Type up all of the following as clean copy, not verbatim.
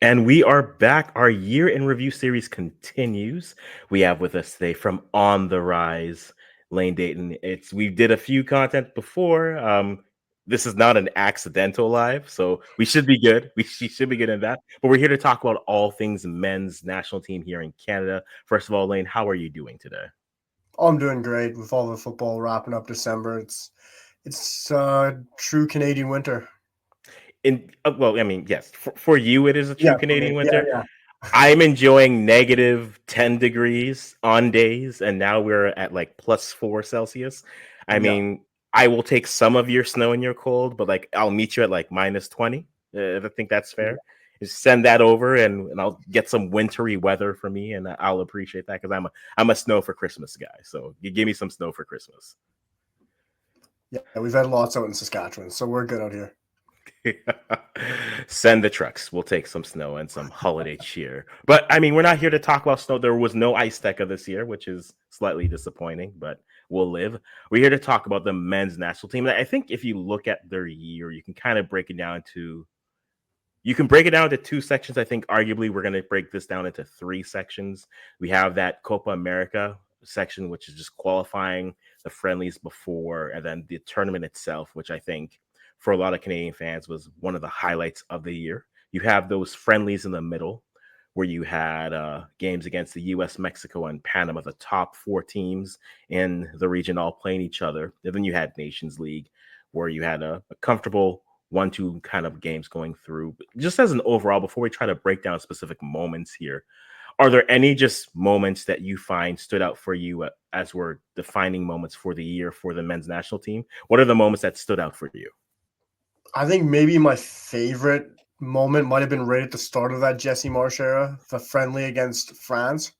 And we are back. Our year in review series continues. We have with us today from On the Rise, Lane Dayton. We did a few content before. This is not an accidental live, so we should be good. We should be good in that. But we're here to talk about all things men's national team here in Canada. First of all, Lane, how are you doing today? Oh, I'm doing great with all the football wrapping up December. It's true Canadian winter. Well, I mean, yes, for you it is a true Yeah, for me. Canadian Yeah, winter. yeah. I'm enjoying negative 10 degrees on days, and now we're at like +4 Celsius. I Yeah. mean, I will take some of your snow and your cold, but like I'll meet you at like -20. I think that's fair. Just send that over, and I'll get some wintry weather for me, and I'll appreciate that because I'm a snow for Christmas guy. So you give me some snow for Christmas. Yeah, we've had lots out in Saskatchewan, so we're good out here. Send the trucks. We'll take some snow and some holiday cheer. But I mean, we're not here to talk about snow. There was no Ice Deca this year, which is slightly disappointing, but we'll live. We're here to talk about the men's national team. And I think if you look at their year, you can kind of break it down to two sections. I think arguably we're going to break this down into three sections. We have that Copa America section, which is just qualifying the friendlies before, and then the tournament itself, which I think for a lot of Canadian fans was one of the highlights of the year. You have those friendlies in the middle where you had games against the US, Mexico, and Panama, the top four teams in the region all playing each other. And then you had Nations League where you had a comfortable 1-2 kind of games going through. But just as an overall, before we try to break down specific moments here, are there any just moments that you find stood out for you as we're defining moments for the year for the men's national team? What are the moments that stood out for you? I think maybe my favorite moment might have been right at the start of that Jesse Marsh era, the friendly against France,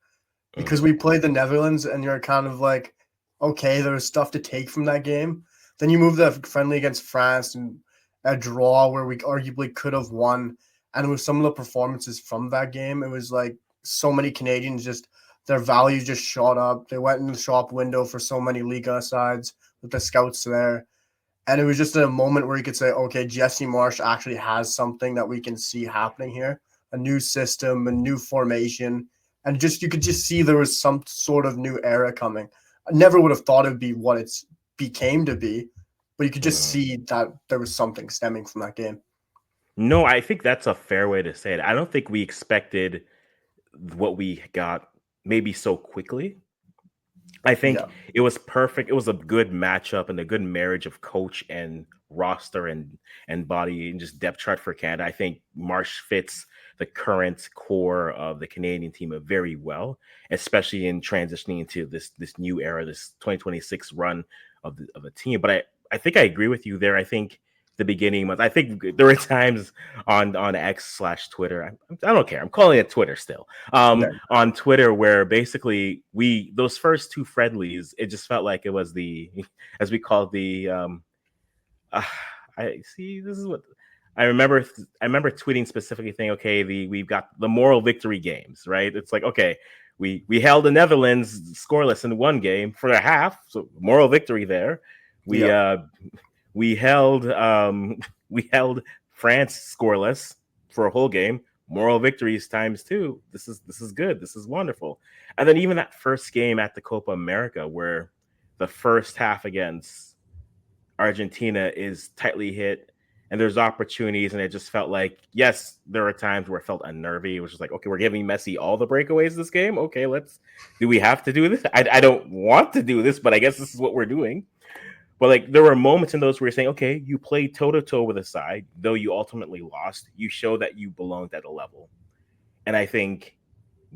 because we played the Netherlands, and you're kind of like, okay, there was stuff to take from that game. Then you move the friendly against France and a draw where we arguably could have won. And with some of the performances from that game, it was like so many Canadians just their value just shot up. They went in the shop window for so many Liga sides with the scouts there. And it was just a moment where you could say, okay, Jesse Marsh actually has something that we can see happening here, a new system, a new formation. And just you could just see there was some sort of new era coming. I never would have thought it would be what it's became to be, but you could just see that there was something stemming from that game. No, I think that's a fair way to say it. I don't think we expected what we got maybe so quickly. I think it was perfect. It was a good matchup and a good marriage of coach and roster and body and just depth chart for Canada. I think Marsh fits the current core of the Canadian team very well, especially in transitioning into this new era, this 2026 run of the team. But I think I agree with you there. I think the beginning month. I think there were times on X/Twitter. I don't care. I'm calling it Twitter still. On Twitter, where basically those first two friendlies, it just felt like it was the, as we call it, the I see. This is what I remember. I remember tweeting specifically saying, okay, we've got the moral victory games, right? It's like, okay, we held the Netherlands scoreless in one game for a half, so moral victory there. We held France scoreless for a whole game. Moral victories times two. This is good. This is wonderful. And then even that first game at the Copa America, where the first half against Argentina is tightly hit, and there's opportunities, and it just felt like, yes, there are times where it felt unnervy. It was just like, okay, we're giving Messi all the breakaways this game. Okay, do we have to do this? I don't want to do this, but I guess this is what we're doing. But like there were moments in those where you're saying, okay, you played toe-to-toe with a side, though you ultimately lost. You show that you belonged at a level. And I think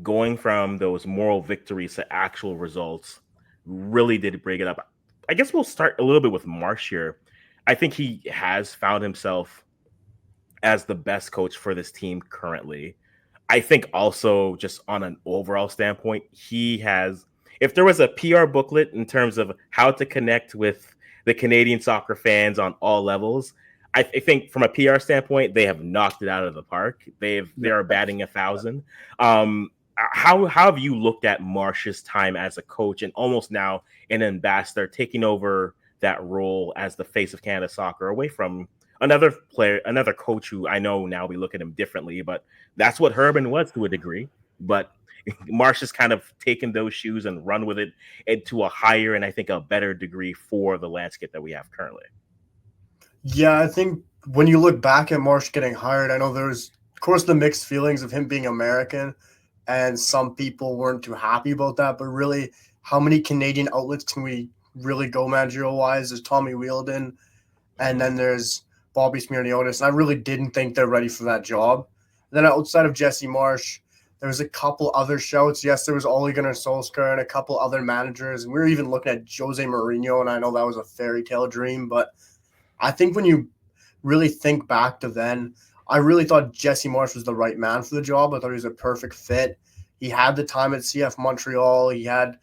going from those moral victories to actual results really did bring it up. I guess we'll start a little bit with Marsh here. I think he has found himself as the best coach for this team currently. I think also just on an overall standpoint, he has, if there was a PR booklet in terms of how to connect with the Canadian soccer fans on all levels, I think from a PR standpoint, they have knocked it out of the park. They are batting 1,000. How have you looked at Marsh's time as a coach and almost now an ambassador, taking over that role as the face of Canada soccer away from another player, another coach who I know now we look at him differently, but that's what Herman was to a degree. But Marsh has kind of taken those shoes and run with it into a higher and I think a better degree for the landscape that we have currently. Yeah, I think when you look back at Marsh getting hired, I know there's, of course, the mixed feelings of him being American, and some people weren't too happy about that. But really, how many Canadian outlets can we really go managerial wise? There's Tommy Wheeldon, and then there's Bobby Smirniotis. And I really didn't think they're ready for that job. And then outside of Jesse Marsh, there was a couple other shouts. Yes, there was Ole Gunnar Solskjaer and a couple other managers. And we were even looking at Jose Mourinho, and I know that was a fairy tale dream, but I think when you really think back to then, I really thought Jesse Marsh was the right man for the job. I thought he was a perfect fit. He had the time at CF Montreal. He had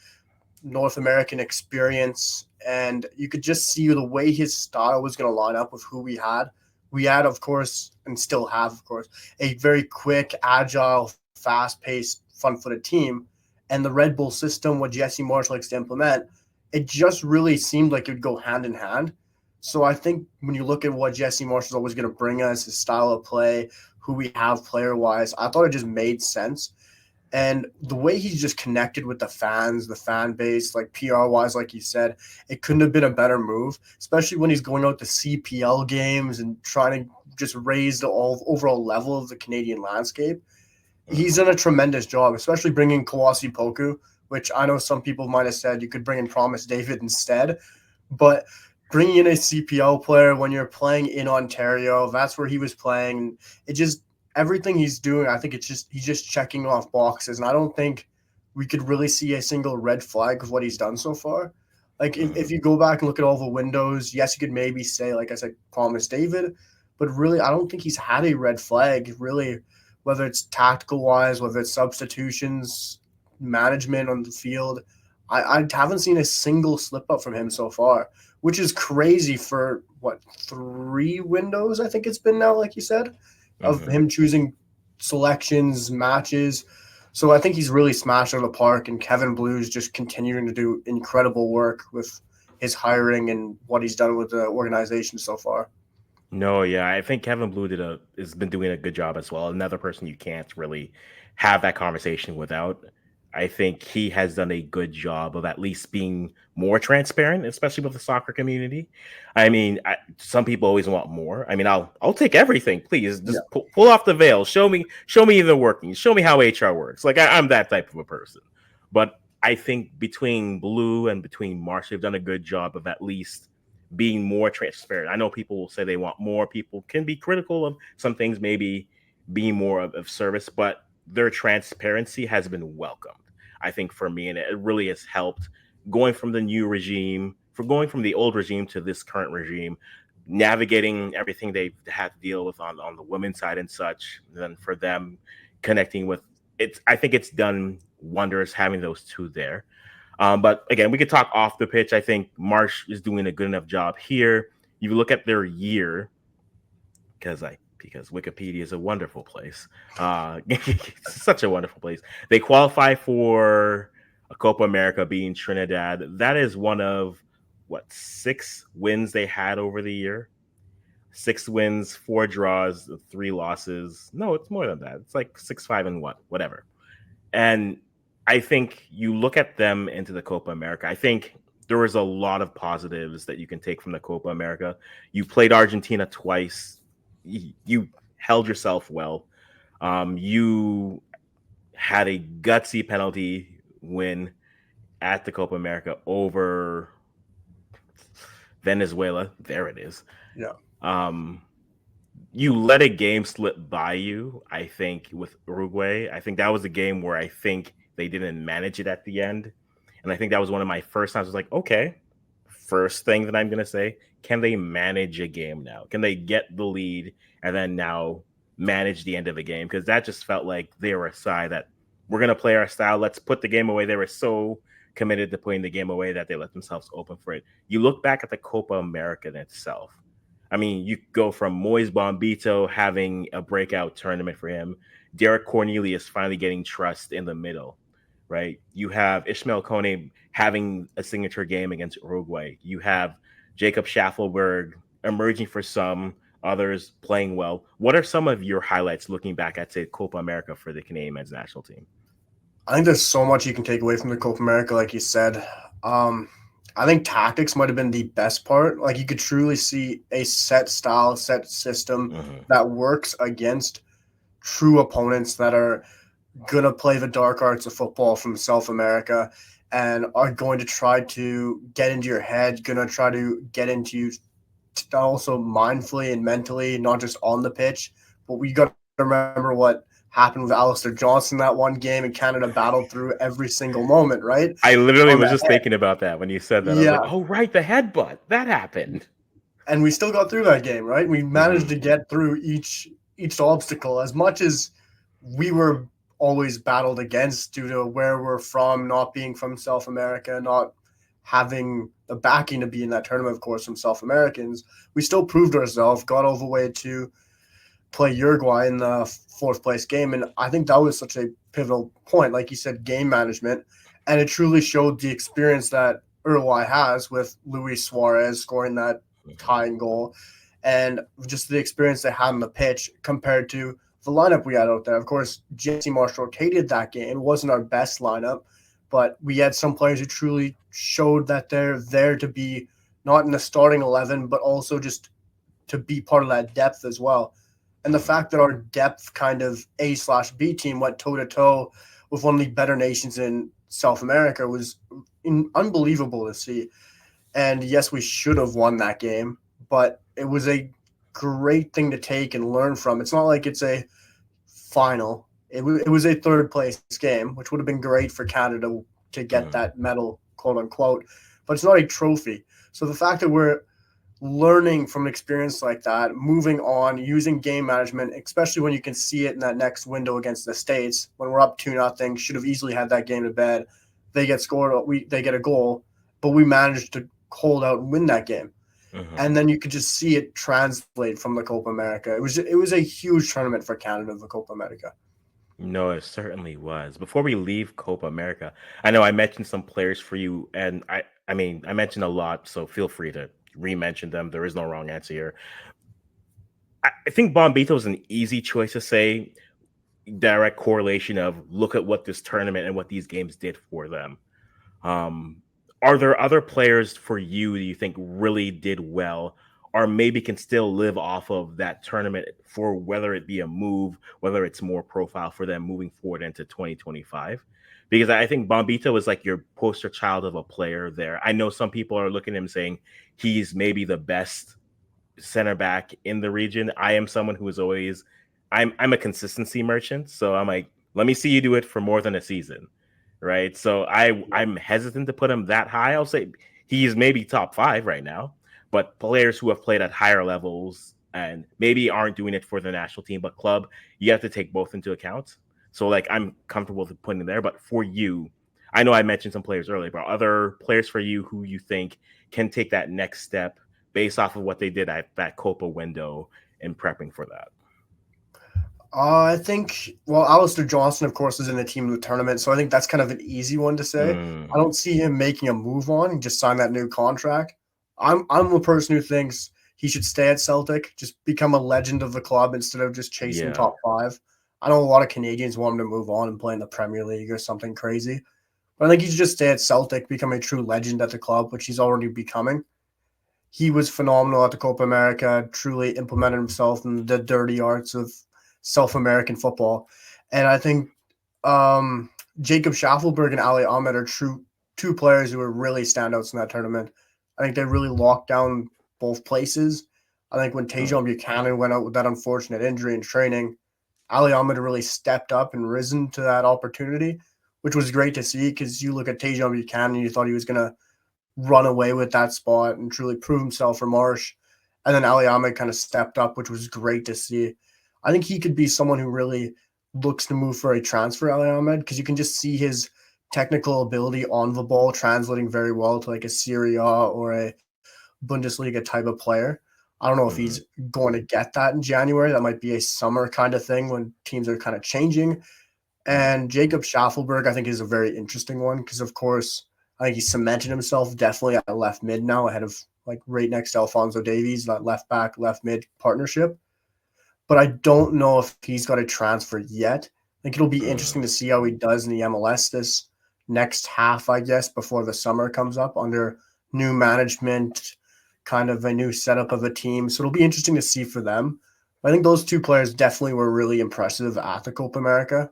North American experience, and you could just see the way his style was going to line up with who we had. We had, of course, and still have, of course, a very quick, agile, fast-paced, front-footed team. And the Red Bull system, what Jesse Marsh likes to implement, it just really seemed like it would go hand in hand. So I think when you look at what Jesse Marsh is always going to bring us, his style of play, who we have player-wise, I thought it just made sense. And the way he's just connected with the fans, the fan base, like PR-wise, like you said, it couldn't have been a better move, especially when he's going out to CPL games and trying to just raise the overall level of the Canadian landscape. He's done a tremendous job, especially bringing Kawasi Poku, which I know some people might have said you could bring in Promise David instead. But bringing in a CPL player when you're playing in Ontario, that's where he was playing. It just everything he's doing, I think he's just checking off boxes, and I don't think we could really see a single red flag of what he's done so far. Like if you go back and look at all the windows, yes, you could maybe say, like I said, Promise David, but really, I don't think he's had a red flag really, whether it's tactical wise, whether it's substitutions, management on the field. I haven't seen a single slip up from him so far, which is crazy for what, 3 windows, I think it's been now, like you said, of him choosing selections, matches. So I think he's really smashed out of the park, and Kevin Blue's just continuing to do incredible work with his hiring and what he's done with the organization so far. No, yeah, I think Kevin Blue has been doing a good job as well. Another person you can't really have that conversation without. I think he has done a good job of at least being more transparent, especially with the soccer community. I mean, some people always want more. I mean, I'll take everything, please. Just pull off the veil. Show me the workings. Show me how HR works. Like I'm that type of a person. But I think between Blue and between Marsh, they've done a good job of at least being more transparent. I know people will say they want more. People can be critical of some things, maybe being more of service, but their transparency has been welcomed, I think, for me. And it really has helped going from the new regime, going from the old regime to this current regime, navigating everything they've had to deal with on the women's side and such. And then for them connecting with it, I think it's done wonders having those two there. But again, we could talk off the pitch. I think Marsh is doing a good enough job here. You look at their year, because Wikipedia is a wonderful place. It's such a wonderful place. They qualify for a Copa America, being Trinidad. That is one of 6 wins they had over the year. 6 wins, 4 draws, 3 losses. No, it's more than that. It's like 6-5-1, whatever. And I think you look at them into the Copa America. I think there was a lot of positives that you can take from the Copa America. You played Argentina twice. You held yourself well. You had a gutsy penalty win at the Copa America over Venezuela. There it is. Yeah. You let a game slip by you, I think, with Uruguay. I think that was a game where I think they didn't manage it at the end. And I think that was one of my first times. I was like, okay, first thing that I'm going to say, can they manage a game now? Can they get the lead and then now manage the end of the game? Because that just felt like they were a side that we're going to play our style. Let's put the game away. They were so committed to putting the game away that they let themselves open for it. You look back at the Copa America in itself. I mean, you go from Moise Bombito having a breakout tournament for him, Derek Cornelius finally getting trust in the middle, right? You have Ishmael Kone having a signature game against Uruguay. You have Jacob Schaffelberg emerging for some, others playing well. What are some of your highlights looking back at, say, Copa America for the Canadian men's national team? I think there's so much you can take away from the Copa America, like you said. I think tactics might have been the best part. Like you could truly see a set style, set system that works against true opponents that are going to play the dark arts of football from South America and are going to try to get into your head, going to try to get into you also mindfully and mentally, not just on the pitch. But we got to remember what happened with Alistair Johnson that one game, and Canada battled through every single moment, right? I literally On was the just head. thinking about that when you said that. I was Yeah. like, oh, right, the headbutt. That happened. And we still got through that game, right? We managed to get through each obstacle, as much as we were always battled against due to where we're from, not being from South America, not having the backing to be in that tournament, of course, from South Americans. We still proved ourselves, got all the way to play Uruguay in the fourth place game. And I think that was such a pivotal point, like you said, game management. And it truly showed the experience that Uruguay has with Luis Suarez scoring that tying goal and just the experience they had on the pitch compared to the lineup we had out there. Of course, Jesse Marsh rotated that game. It wasn't our best lineup, but we had some players who truly showed that they're there to be not in the starting 11, but also just to be part of that depth as well. And the fact that our depth kind of A/B team went toe-to-toe with one of the better nations in South America was unbelievable to see. And yes, we should have won that game, but it was a great thing to take and learn from. It's not like it's a final. It was a third place game, which would have been great for Canada to get that medal, quote unquote, but it's not a trophy. So the fact that we're learning from an experience like that, moving on, using game management, especially when you can see it in that next window against the States, when we're up 2-0, should have easily had that game to bed. They get scored, they get a goal, but we managed to hold out and win that game. And then you could just see it translate from the Copa America. It was a huge tournament for Canada, the Copa America. No, it certainly was. Before we leave Copa America, I know I mentioned some players for you, and I mean, I mentioned a lot, so feel free to re-mention them. There is no wrong answer here. I think Bombito is an easy choice to say, direct correlation of look at what this tournament and what these games did for them. Are there other players for you that you think really did well, or maybe can still live off of that tournament for whether it be a move, whether it's more profile for them moving forward into 2025? Because I think Bombito is like your poster child of a player there. I know some people are looking at him saying he's maybe the best center back in the region. I am someone who is always, I'm a consistency merchant. So I'm like, let me see you do it for more than a season. Right. So I'm hesitant to put him that high. I'll say he's maybe top 5 right now, but players who have played at higher levels and maybe aren't doing it for the national team, but club, you have to take both into account. So like I'm comfortable with putting there, but for you, I know I mentioned some players earlier, but other players for you who you think can take that next step based off of what they did at that Copa window and prepping for that. I think, well, Alistair Johnson, of course, is in the team of the tournament, so I think that's kind of an easy one to say. I don't see him making a move on and just sign that new contract. I'm a person who thinks he should stay at Celtic, just become a legend of the club instead of just chasing top 5. I know a lot of Canadians want him to move on and play in the Premier League or something crazy, but I think he should just stay at Celtic, become a true legend at the club, which he's already becoming. He was phenomenal at the Copa America, truly implemented himself in the dirty arts of South American football. And I think Jacob Schaffelberg and Ali Ahmed are two players who are really standouts in that tournament. I think they really locked down both places. I think when Tajon Buchanan went out with that unfortunate injury in training, Ali Ahmed really stepped up and risen to that opportunity, which was great to see because you look at Tajon Buchanan and you thought he was going to run away with that spot and truly prove himself for Marsh. And then Ali Ahmed kind of stepped up, which was great to see. I think he could be someone who really looks to move for a transfer, Ali Ahmed, because you can just see his technical ability on the ball translating very well to like a Serie A or a Bundesliga type of player. I don't know if he's going to get that in January. That might be a summer kind of thing when teams are kind of changing. And Jacob Schaffelberg, I think, is a very interesting one because, of course, I think he's cemented himself definitely at left mid now ahead of like right next to Alphonso Davies, that left back, left mid partnership. But I don't know if he's got a transfer yet. I think it'll be interesting to see how he does in the MLS this next half, I guess, before the summer comes up under new management, kind of a new setup of a team. So it'll be interesting to see for them. I think those two players definitely were really impressive at the Copa America,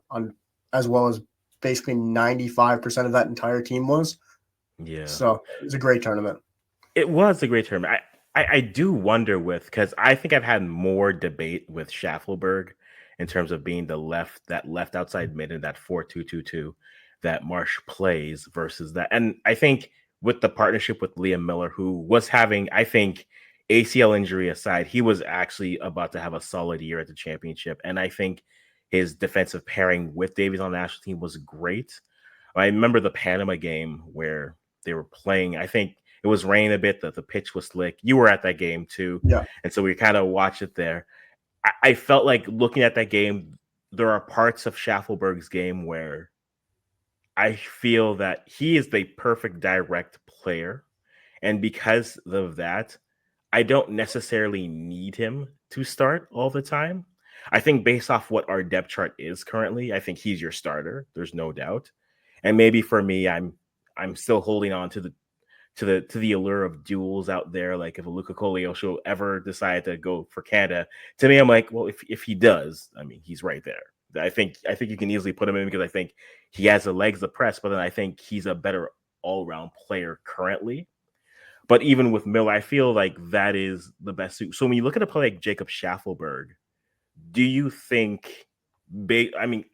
as well as basically 95% of that entire team was. Yeah. So it was a great tournament. It was a great tournament. I do wonder because I think I've had more debate with Schaffelberg in terms of being that left outside mid in that 4-2-2-2 that Marsh plays versus that. And I think with the partnership with Liam Miller, who was having, I think, ACL injury aside, he was actually about to have a solid year at the championship. And I think his defensive pairing with Davies on the national team was great. I remember the Panama game where they were playing, I think it was raining a bit, the pitch was slick. You were at that game too. Yeah. And so we kind of watched it there. I felt like looking at that game, there are parts of Schaffelberg's game where I feel that he is the perfect direct player. And because of that, I don't necessarily need him to start all the time. I think based off what our depth chart is currently, I think he's your starter. There's no doubt. And maybe for me, I'm still holding on to the allure of duels out there. Like if a Luca Koleosho ever decide to go for Canada, to me, I'm like, well, if he does, I mean, he's right there. I think you can easily put him in because I think he has the legs to press, but then I think he's a better all-around player currently. But even with Miller, I feel like that is the best suit. So when you look at a play like Jacob Schaffelberg, do you think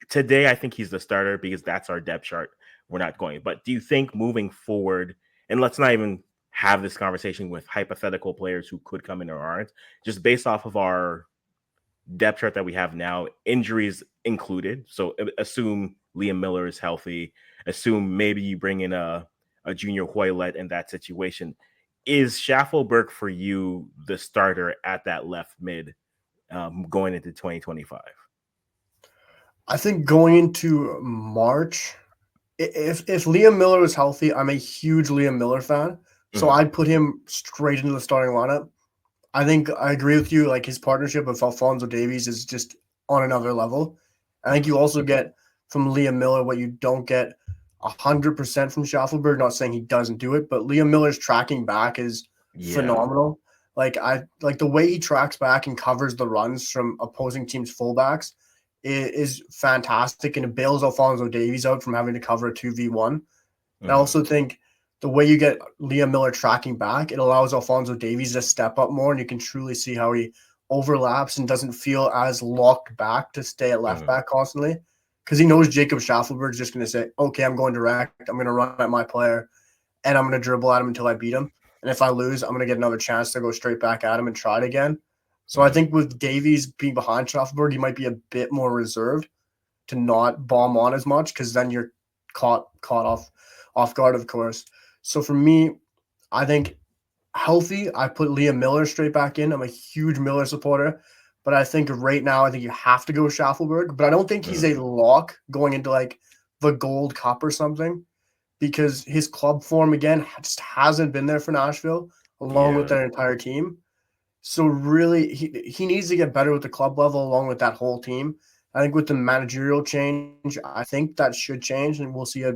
today I think he's the starter because that's our depth chart. We're not going. But do you think moving forward, and let's not even have this conversation with hypothetical players who could come in or aren't, just based off of our depth chart that we have now, injuries included. So assume Liam Miller is healthy. Assume maybe you bring in a Junior Hoylett in that situation. Is Schaffelberg for you the starter at that left mid going into 2025? I think going into March, if Liam Miller was healthy, I'm a huge Liam Miller fan. So I'd put him straight into the starting lineup. I think I agree with you. Like his partnership with Alphonso Davies is just on another level. I think you also get from Liam Miller what you don't get 100% from Schaffelberg. Not saying he doesn't do it, but Liam Miller's tracking back is phenomenal. Like the way he tracks back and covers the runs from opposing teams' fullbacks is fantastic, and it bails Alphonso Davies out from having to cover a 2v1. I also think the way you get Liam Miller tracking back, it allows Alphonso Davies to step up more, and you can truly see how he overlaps and doesn't feel as locked back to stay at left back constantly, because he knows Jacob Schaffelberg is just going to say, okay, I'm going direct, I'm going to run at my player, and I'm going to dribble at him until I beat him. And if I lose, I'm going to get another chance to go straight back at him and try it again. So I think with Davies being behind Schaffelberg, he might be a bit more reserved to not bomb on as much, because then you're caught off guard, of course. So for me, I think healthy, I put Liam Miller straight back in. I'm a huge Miller supporter, but I think right now, I think you have to go Schaffelberg. But I don't think he's a lock going into like the Gold Cup or something, because his club form, again, just hasn't been there for Nashville, along with their entire team. So really, he needs to get better with the club level along with that whole team. I think with the managerial change, I think that should change, and we'll see a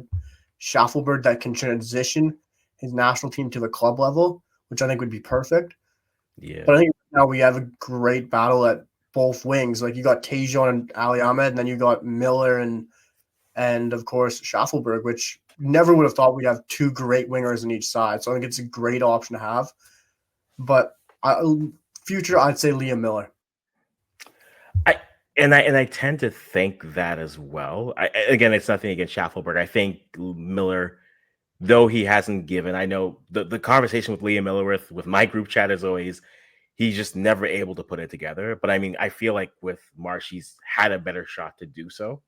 Schaffelberg that can transition his national team to the club level, which I think would be perfect. Yeah. But I think now we have a great battle at both wings. Like you got Tejon and Ali Ahmed, and then you got Miller and of course Schaffelberg, which never would have thought we'd have two great wingers on each side. So I think it's a great option to have. But future, I'd say Liam Miller. I tend to think that as well. Again, it's nothing against Schaffelberg. I think Miller, though he hasn't given, I know the conversation with Liam Miller with my group chat is always he's just never able to put it together. But I mean, I feel like with Marsh, he's had a better shot to do so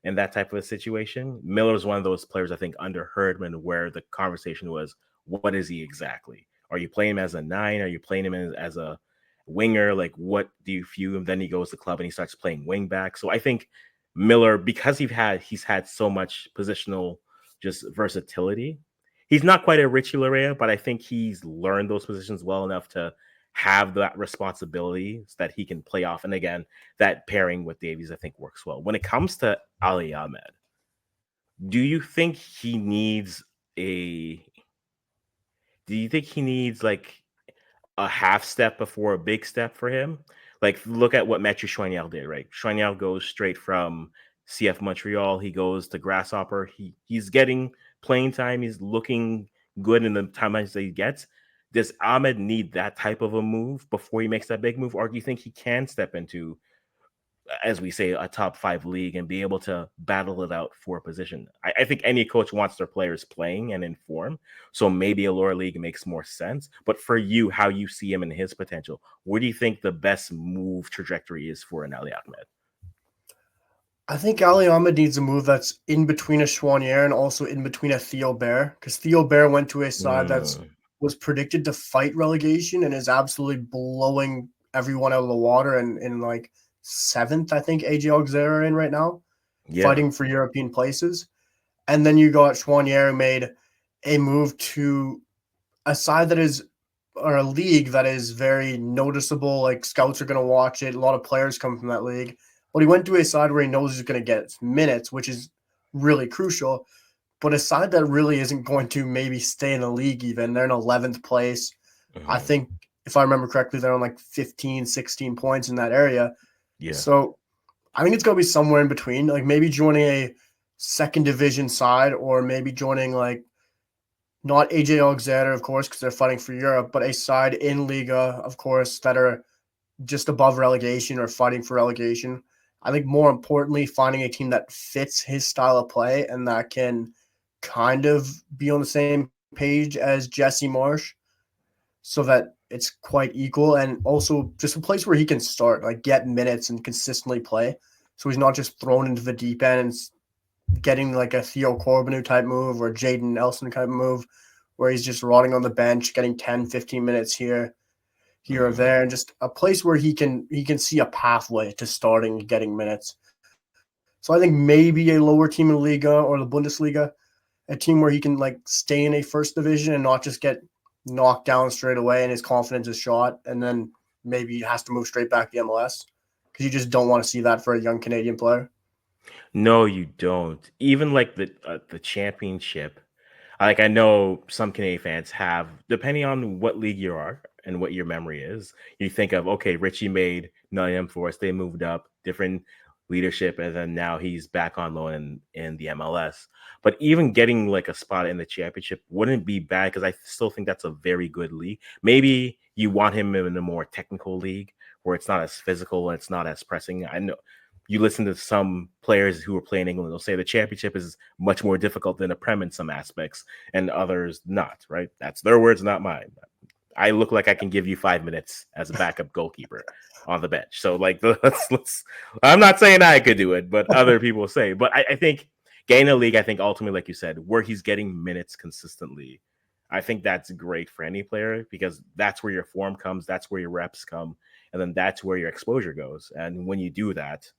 in that type of a situation. Miller's one of those players, I think, under Herdman, where the conversation was, what is he exactly? Are you playing him as a 9? Are you playing him as a winger? Like, what do you view him? Then he goes to club and he starts playing wing back. So I think Miller, because he's had so much positional just versatility, he's not quite a Richie Larea, but I think he's learned those positions well enough to have that responsibility so that he can play off. And again, that pairing with Davies, I think, works well. When it comes to Ali Ahmed, do you think he needs a do you think he needs like a half step before a big step for him? Like, look at what Mathieu Choignard did, right? Choignard goes straight from CF Montreal. He goes to Grasshopper. He's getting playing time. He's looking good in the timelines that he gets. Does Ahmed need that type of a move before he makes that big move? Or do you think he can step into, as we say, a top 5 league and be able to battle it out for a position? I think any coach wants their players playing and in form. So maybe a lower league makes more sense. But for you, how you see him and his potential, where do you think the best move trajectory is for an Ali Ahmed? I think Ali Ahmed needs a move that's in between a Chouanier and also in between a Theo Bair, because Theo Bair went to a side that's was predicted to fight relegation and is absolutely blowing everyone out of the water and in like 7th, I think AJ Auxerre are in right now, fighting for European places. And then you got Chouanier who made a move to a side that is or a league that is very noticeable. Like scouts are going to watch it. A lot of players come from that league. But he went to a side where he knows he's going to get minutes, which is really crucial. But a side that really isn't going to maybe stay in the league even. They're in 11th place. I think, if I remember correctly, they're on like 15, 16 points in that area. Yeah. So I think it's going to be somewhere in between. Like maybe joining a second division side or maybe joining like not AJ Auxerre, of course, because they're fighting for Europe, but a side in Liga, of course, that are just above relegation or fighting for relegation. I think more importantly, finding a team that fits his style of play and that can kind of be on the same page as Jesse Marsh so that it's quite equal, and also just a place where he can start, like get minutes and consistently play. So he's not just thrown into the deep end and getting like a Theo Corbinu type move or Jaden Nelson type move where he's just rotting on the bench, getting 10, 15 minutes here or there, and just a place where he can see a pathway to starting and getting minutes. So I think maybe a lower team in Liga or the Bundesliga, a team where he can like stay in a first division and not just get knocked down straight away and his confidence is shot, and then maybe he has to move straight back to MLS because you just don't want to see that for a young Canadian player. No, you don't. Even like the championship. Like I know some Canadian fans have, depending on what league you are and what your memory is, you think of, okay, Richie made Nottingham Forest, they moved up, different leadership, and then now he's back on loan in the MLS. But even getting like a spot in the championship wouldn't be bad because I still think that's a very good league. Maybe you want him in a more technical league where it's not as physical and it's not as pressing. I know you listen to some players who are playing England, they'll say the championship is much more difficult than a Prem in some aspects, and others not, right? That's their words, not mine. I look like I can give you 5 minutes as a backup goalkeeper on the bench. So, like, let's I'm not saying I could do it, but other people say. But I think getting a league, I think ultimately, like you said, where he's getting minutes consistently, I think that's great for any player because that's where your form comes, that's where your reps come, and then that's where your exposure goes. And when you do that,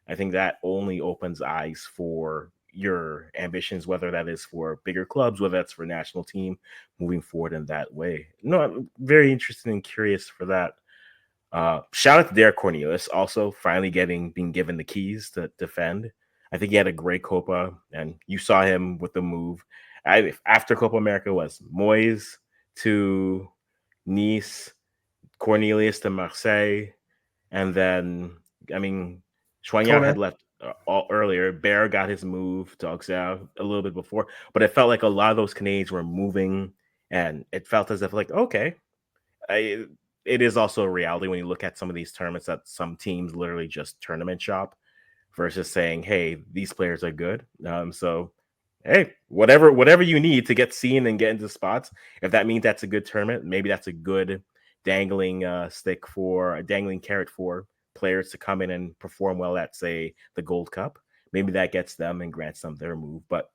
I think that only opens eyes for your ambitions, whether that is for bigger clubs, whether that's for national team, moving forward in that way. No, I'm very interested and curious for that. Shout out to Derek Cornelius, also finally being given the keys to defend. I think he had a great Copa, and you saw him with the move. After Copa America was Moyes to Nice, Cornelius to Marseille, and then, I mean, Choignard had left earlier. Bear got his move to Auxerre a little bit before, but it felt like a lot of those Canadians were moving, and it felt as if like, okay, it is also a reality when you look at some of these tournaments that some teams literally just tournament shop versus saying, hey, these players are good. So hey, whatever you need to get seen and get into spots, if that means that's a good tournament, maybe that's a good dangling stick for a dangling carrot for players to come in and perform well at, say, the Gold Cup. Maybe that gets them and grants them their move. But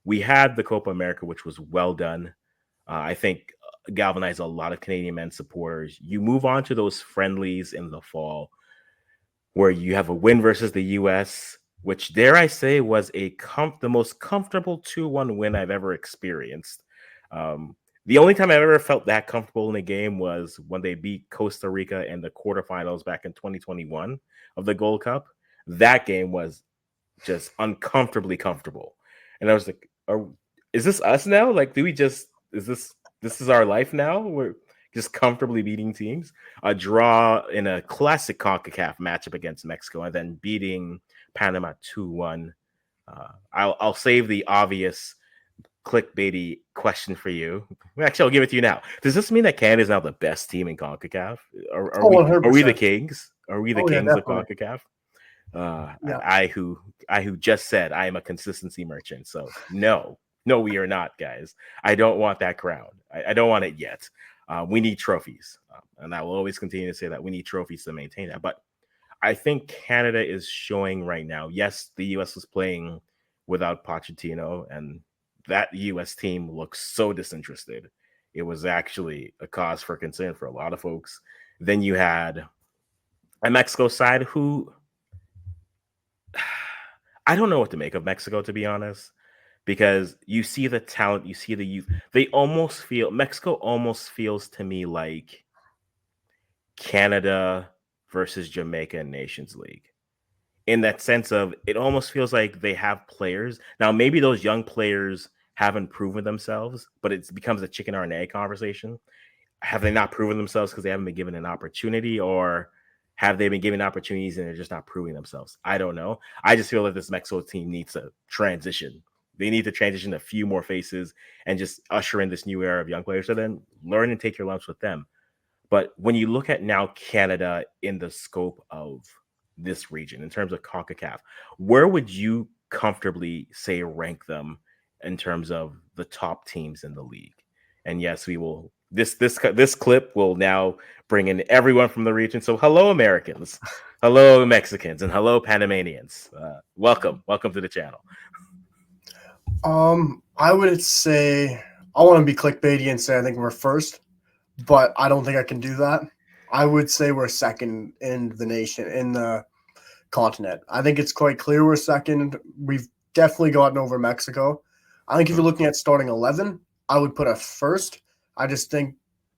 we had the Copa America, which was well done. I think galvanized a lot of Canadian men's supporters. You move on to those friendlies in the fall where you have a win versus the U.S., which, dare I say, was the most comfortable 2-1 win I've ever experienced. The only time I've ever felt that comfortable in a game was when they beat Costa Rica in the quarterfinals back in 2021 of the Gold Cup. That game was just uncomfortably comfortable. And I was like, is this us now? Like, this is our life now? We're just comfortably beating teams. A draw in a classic CONCACAF matchup against Mexico, and then beating Panama 2-1. I'll save the obvious clickbaity question for you. Actually, I'll give it to you now. Does this mean that Canada is now the best team in CONCACAF? Are we 100%. the kings? Are we the kings of CONCACAF? I who just said I am a consistency merchant. So no, we are not, guys. I don't want that crown. I don't want it yet. We need trophies, and I will always continue to say that we need trophies to maintain that. But I think Canada is showing right now. Yes, the U.S. was playing without Pochettino, and that U.S. team looks so disinterested. It was actually a cause for concern for a lot of folks. Then you had a Mexico side who I don't know what to make of Mexico, to be honest, because you see the talent, you see the youth. Mexico almost feels to me like Canada versus Jamaica in Nations League. In that sense of it almost feels like they have players. Now, maybe those young players haven't proven themselves, but it becomes a chicken or an egg conversation. Have they not proven themselves because they haven't been given an opportunity, or have they been given opportunities and they're just not proving themselves? I don't know. I just feel that this Mexico team needs to transition. They need to transition a few more faces and just usher in this new era of young players. So then learn and take your lumps with them. But when you look at now Canada in the scope of this region, in terms of CONCACAF, where would you comfortably say rank them in terms of the top teams in the league? And yes, we will. This clip will now bring in everyone from the region. So hello, Americans, hello, Mexicans, and hello, Panamanians. Welcome to the channel. I would say I want to be clickbaity and say I think we're first, but I don't think I can do that. I would say we're second in the nation, in the continent. I think it's quite clear we're second. We've definitely gotten over Mexico. I think if you're looking at starting 11, I would put us first. I just think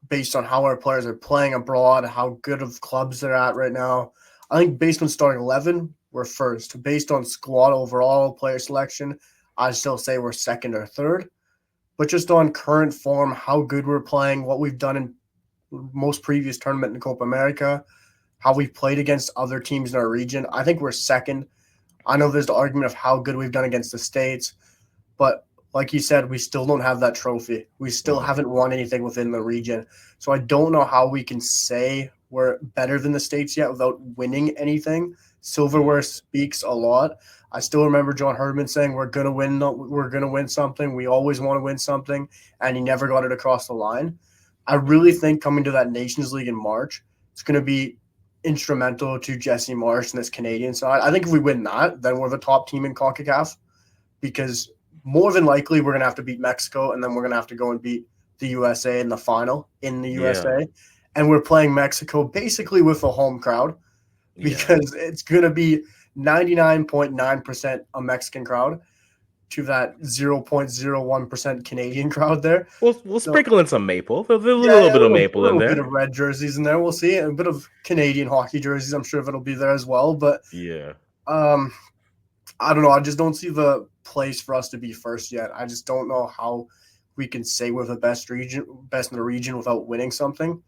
based on how our players are playing abroad, how good of clubs they're at right now, I think based on starting 11, we're first. Based on squad overall player selection, I still say we're second or third. But just on current form, how good we're playing, what we've done in most previous tournament in Copa America, how we've played against other teams in our region, I think we're second. I know there's the argument of how good we've done against the States, but like you said, we still don't have that trophy. We still haven't won anything within the region. So I don't know how we can say we're better than the States yet without winning anything. Silverware speaks a lot. I still remember John Herdman saying we're gonna win something. We always want to win something, and he never got it across the line. I really think coming to that Nations League in March, it's gonna be instrumental to Jesse Marsh and this Canadian side. I think if we win that, then we're the top team in CONCACAF, because more than likely we're going to have to beat Mexico, and then we're going to have to go and beat the USA in the final in the USA. And we're playing Mexico basically with a home crowd, because it's going to be 99.9% a Mexican crowd to that 0.01% Canadian crowd there. We'll sprinkle in some maple. There's a little bit of maple in there. A bit of red jerseys in there. We'll see. And a bit of Canadian hockey jerseys. I'm sure it'll be there as well. But I don't know. I just don't see the place for us to be first yet. I just don't know how we can say we're the best in the region without winning something.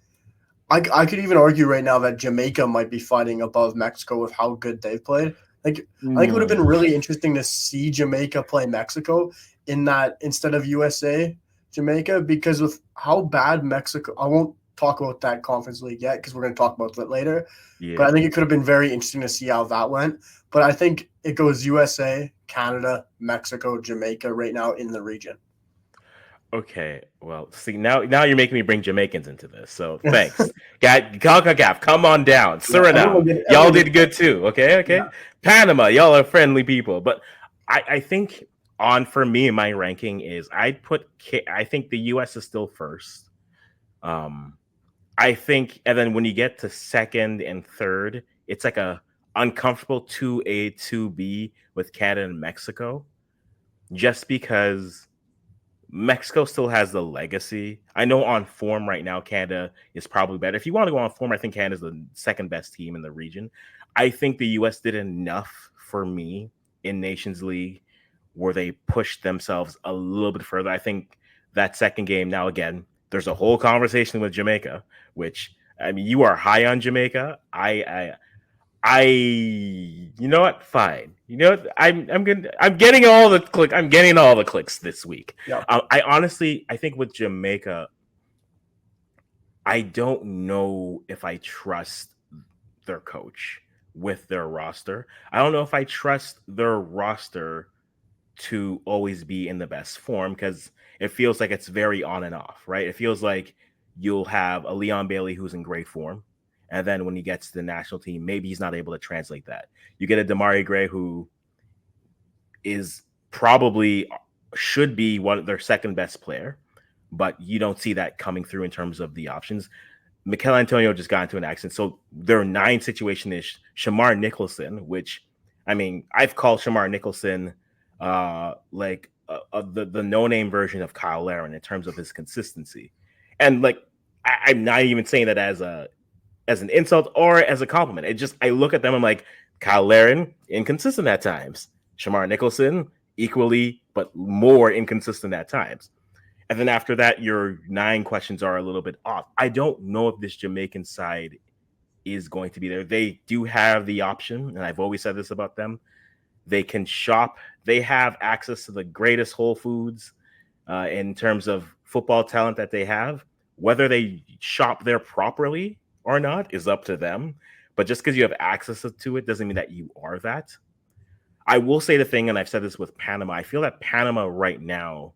I could even argue right now that Jamaica might be fighting above Mexico with how good they've played. I think it would have been really interesting to see Jamaica play Mexico in that instead of USA Jamaica, because with how bad Mexico, I won't talk about that Conference League yet because we're going to talk about that later. Yeah. But I think it could have been very interesting to see how that went. But I think it goes USA, Canada, Mexico, Jamaica right now in the region. Okay, well, see, now you're making me bring Jamaicans into this, so thanks. CONCACAF, come on down. Suriname, y'all did good too, okay? Yeah. Panama, y'all are friendly people. But I think for me, my ranking is I think the U.S. is still first. I think, and then when you get to second and third, it's like a uncomfortable 2A, 2B with Canada and Mexico, just because Mexico still has the legacy. I know on form right now, Canada is probably better. If you want to go on form, I think Canada's the second best team in the region. I think the US did enough for me in Nations League where they pushed themselves a little bit further. I think that second game, now again, there's a whole conversation with Jamaica, which I mean, you are high on Jamaica. You know what? Fine. You know what? I'm good. I'm getting all the click. I'm getting all the clicks this week. Yeah. I think with Jamaica, I don't know if I trust their coach with their roster. I don't know if I trust their roster to always be in the best form because it feels like it's very on and off, right? It feels like you'll have a Leon Bailey who's in great form. And then when he gets to the national team, maybe he's not able to translate that. You get a Damari Gray who is probably should be one of their second best player, but you don't see that coming through in terms of the options. Mikel Antonio just got into an accident. So their 9 situation is Shamar Nicholson, which, I mean, I've called Shamar Nicholson the no-name version of Kyle Larin in terms of his consistency. And like, I'm not even saying that as an insult or as a compliment. It just, I look at them, I'm like, Kyle Larin, inconsistent at times. Shamar Nicholson, equally, but more inconsistent at times. And then after that, your 9 questions are a little bit off. I don't know if this Jamaican side is going to be there. They do have the option, and I've always said this about them. They can shop. They have access to the greatest Whole Foods in terms of football talent that they have. Whether they shop there properly or not is up to them. But just because you have access to it doesn't mean that you are that. I will say the thing, and I've said this with Panama, I feel that Panama right now,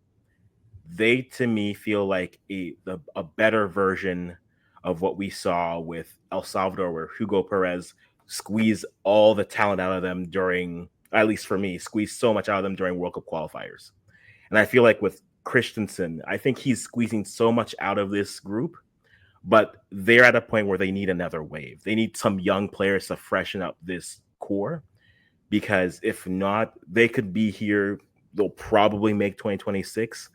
they to me feel like a better version of what we saw with El Salvador, where Hugo Perez squeezed all the talent out of them during, at least for me, squeezed so much out of them during World Cup qualifiers. And I feel like with Christensen, I think he's squeezing so much out of this group, but they're at a point where they need another wave. They need some young players to freshen up this core, because if not, they could be here. They'll probably make 2026,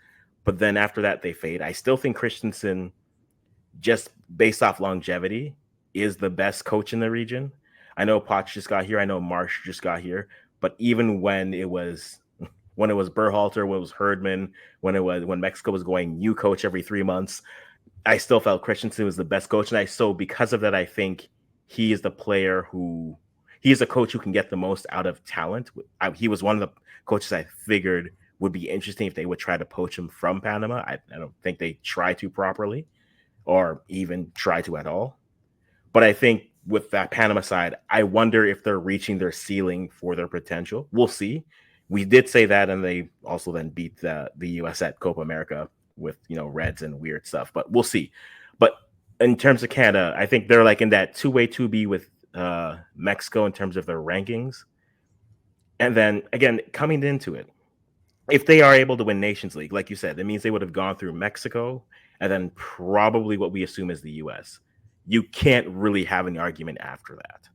but then after that, they fade. I still think Christensen, just based off longevity, is the best coach in the region. I know Potts just got here. I know Marsh just got here. But even when it was Berhalter, when it was Herdman, when Mexico was going new coach every 3 months, I still felt Christensen was the best coach. And because of that, I think he is the player who he is a coach who can get the most out of talent. He was one of the coaches I figured would be interesting if they would try to poach him from Panama. I don't think they try to properly or even try to at all. But I think with that Panama side, I wonder if they're reaching their ceiling for their potential. We'll see. We did say that, and they also then beat the U.S. at Copa America with, Reds and weird stuff. But we'll see. But in terms of Canada, I think they're like in that two-way 2B with Mexico in terms of their rankings. And then, again, coming into it, if they are able to win Nations League, like you said, that means they would have gone through Mexico and then probably what we assume is the U.S. You can't really have an argument after that,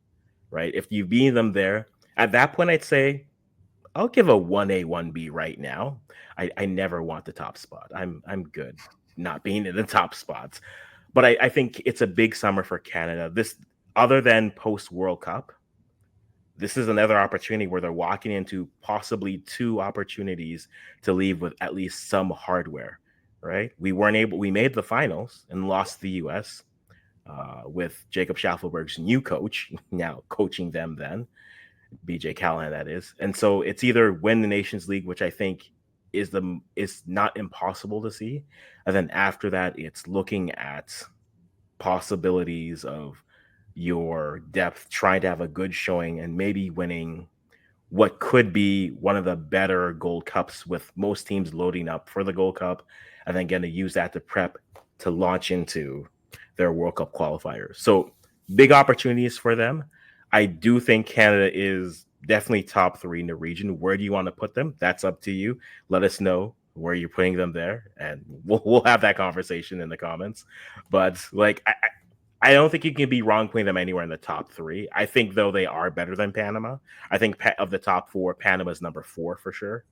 right? If you beat them there, at that point, I'd say I'll give a 1A, 1B right now. I never want the top spot. I'm good not being in the top spots. But I think it's a big summer for Canada. This, other than post-World Cup, this is another opportunity where they're walking into possibly 2 opportunities to leave with at least some hardware, right? We made the finals and lost the U.S. With Jacob Schaffelberg's new coach, now coaching them then, BJ Callahan, that is. And so it's either win the Nations League, which I think is not impossible to see. And then after that, it's looking at possibilities of your depth, trying to have a good showing and maybe winning what could be one of the better Gold Cups, with most teams loading up for the Gold Cup and then going to use that to prep to launch into their World Cup qualifiers. So big opportunities for them. I do think Canada is definitely top 3 in the region. Where do you want to put them? That's up to you. Let us know where you're putting them there, and we'll have that conversation in the comments. But I don't think you can be wrong putting them anywhere in the top 3. I think, though, they are better than Panama. I think of the top 4, Panama's number 4 for sure.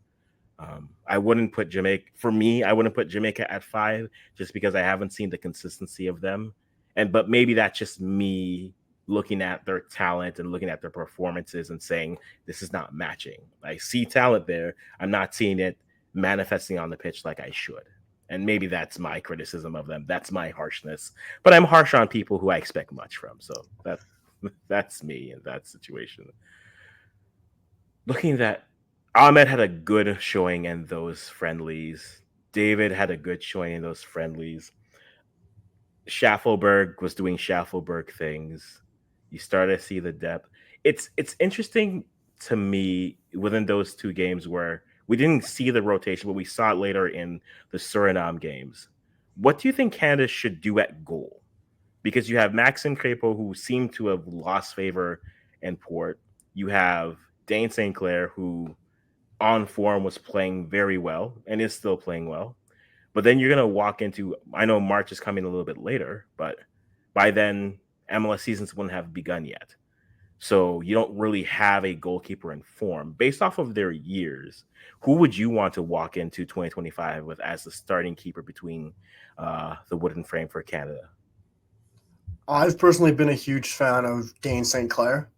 I wouldn't put Jamaica for me. I wouldn't put Jamaica at 5 just because I haven't seen the consistency of them. But maybe that's just me looking at their talent and looking at their performances and saying this is not matching. I see talent there. I'm not seeing it manifesting on the pitch like I should. And maybe that's my criticism of them. That's my harshness. But I'm harsh on people who I expect much from. So that's me in that situation. Looking at Ahmed had a good showing in those friendlies. David had a good showing in those friendlies. Schaffelberg was doing Schaffelberg things. You start to see the depth. It's interesting to me within those two games where we didn't see the rotation, but we saw it later in the Suriname games. What do you think Canada should do at goal? Because you have Maxim Crepeau, who seemed to have lost favor in Port. You have Dane St. Clair, who on form was playing very well and is still playing well. But then you're going to walk into, I know March is coming a little bit later, but by then MLS seasons wouldn't have begun yet. So you don't really have a goalkeeper in form. Based off of their years, who would you want to walk into 2025 with as the starting keeper between the wooden frame for Canada? I've personally been a huge fan of Dane St. Clair.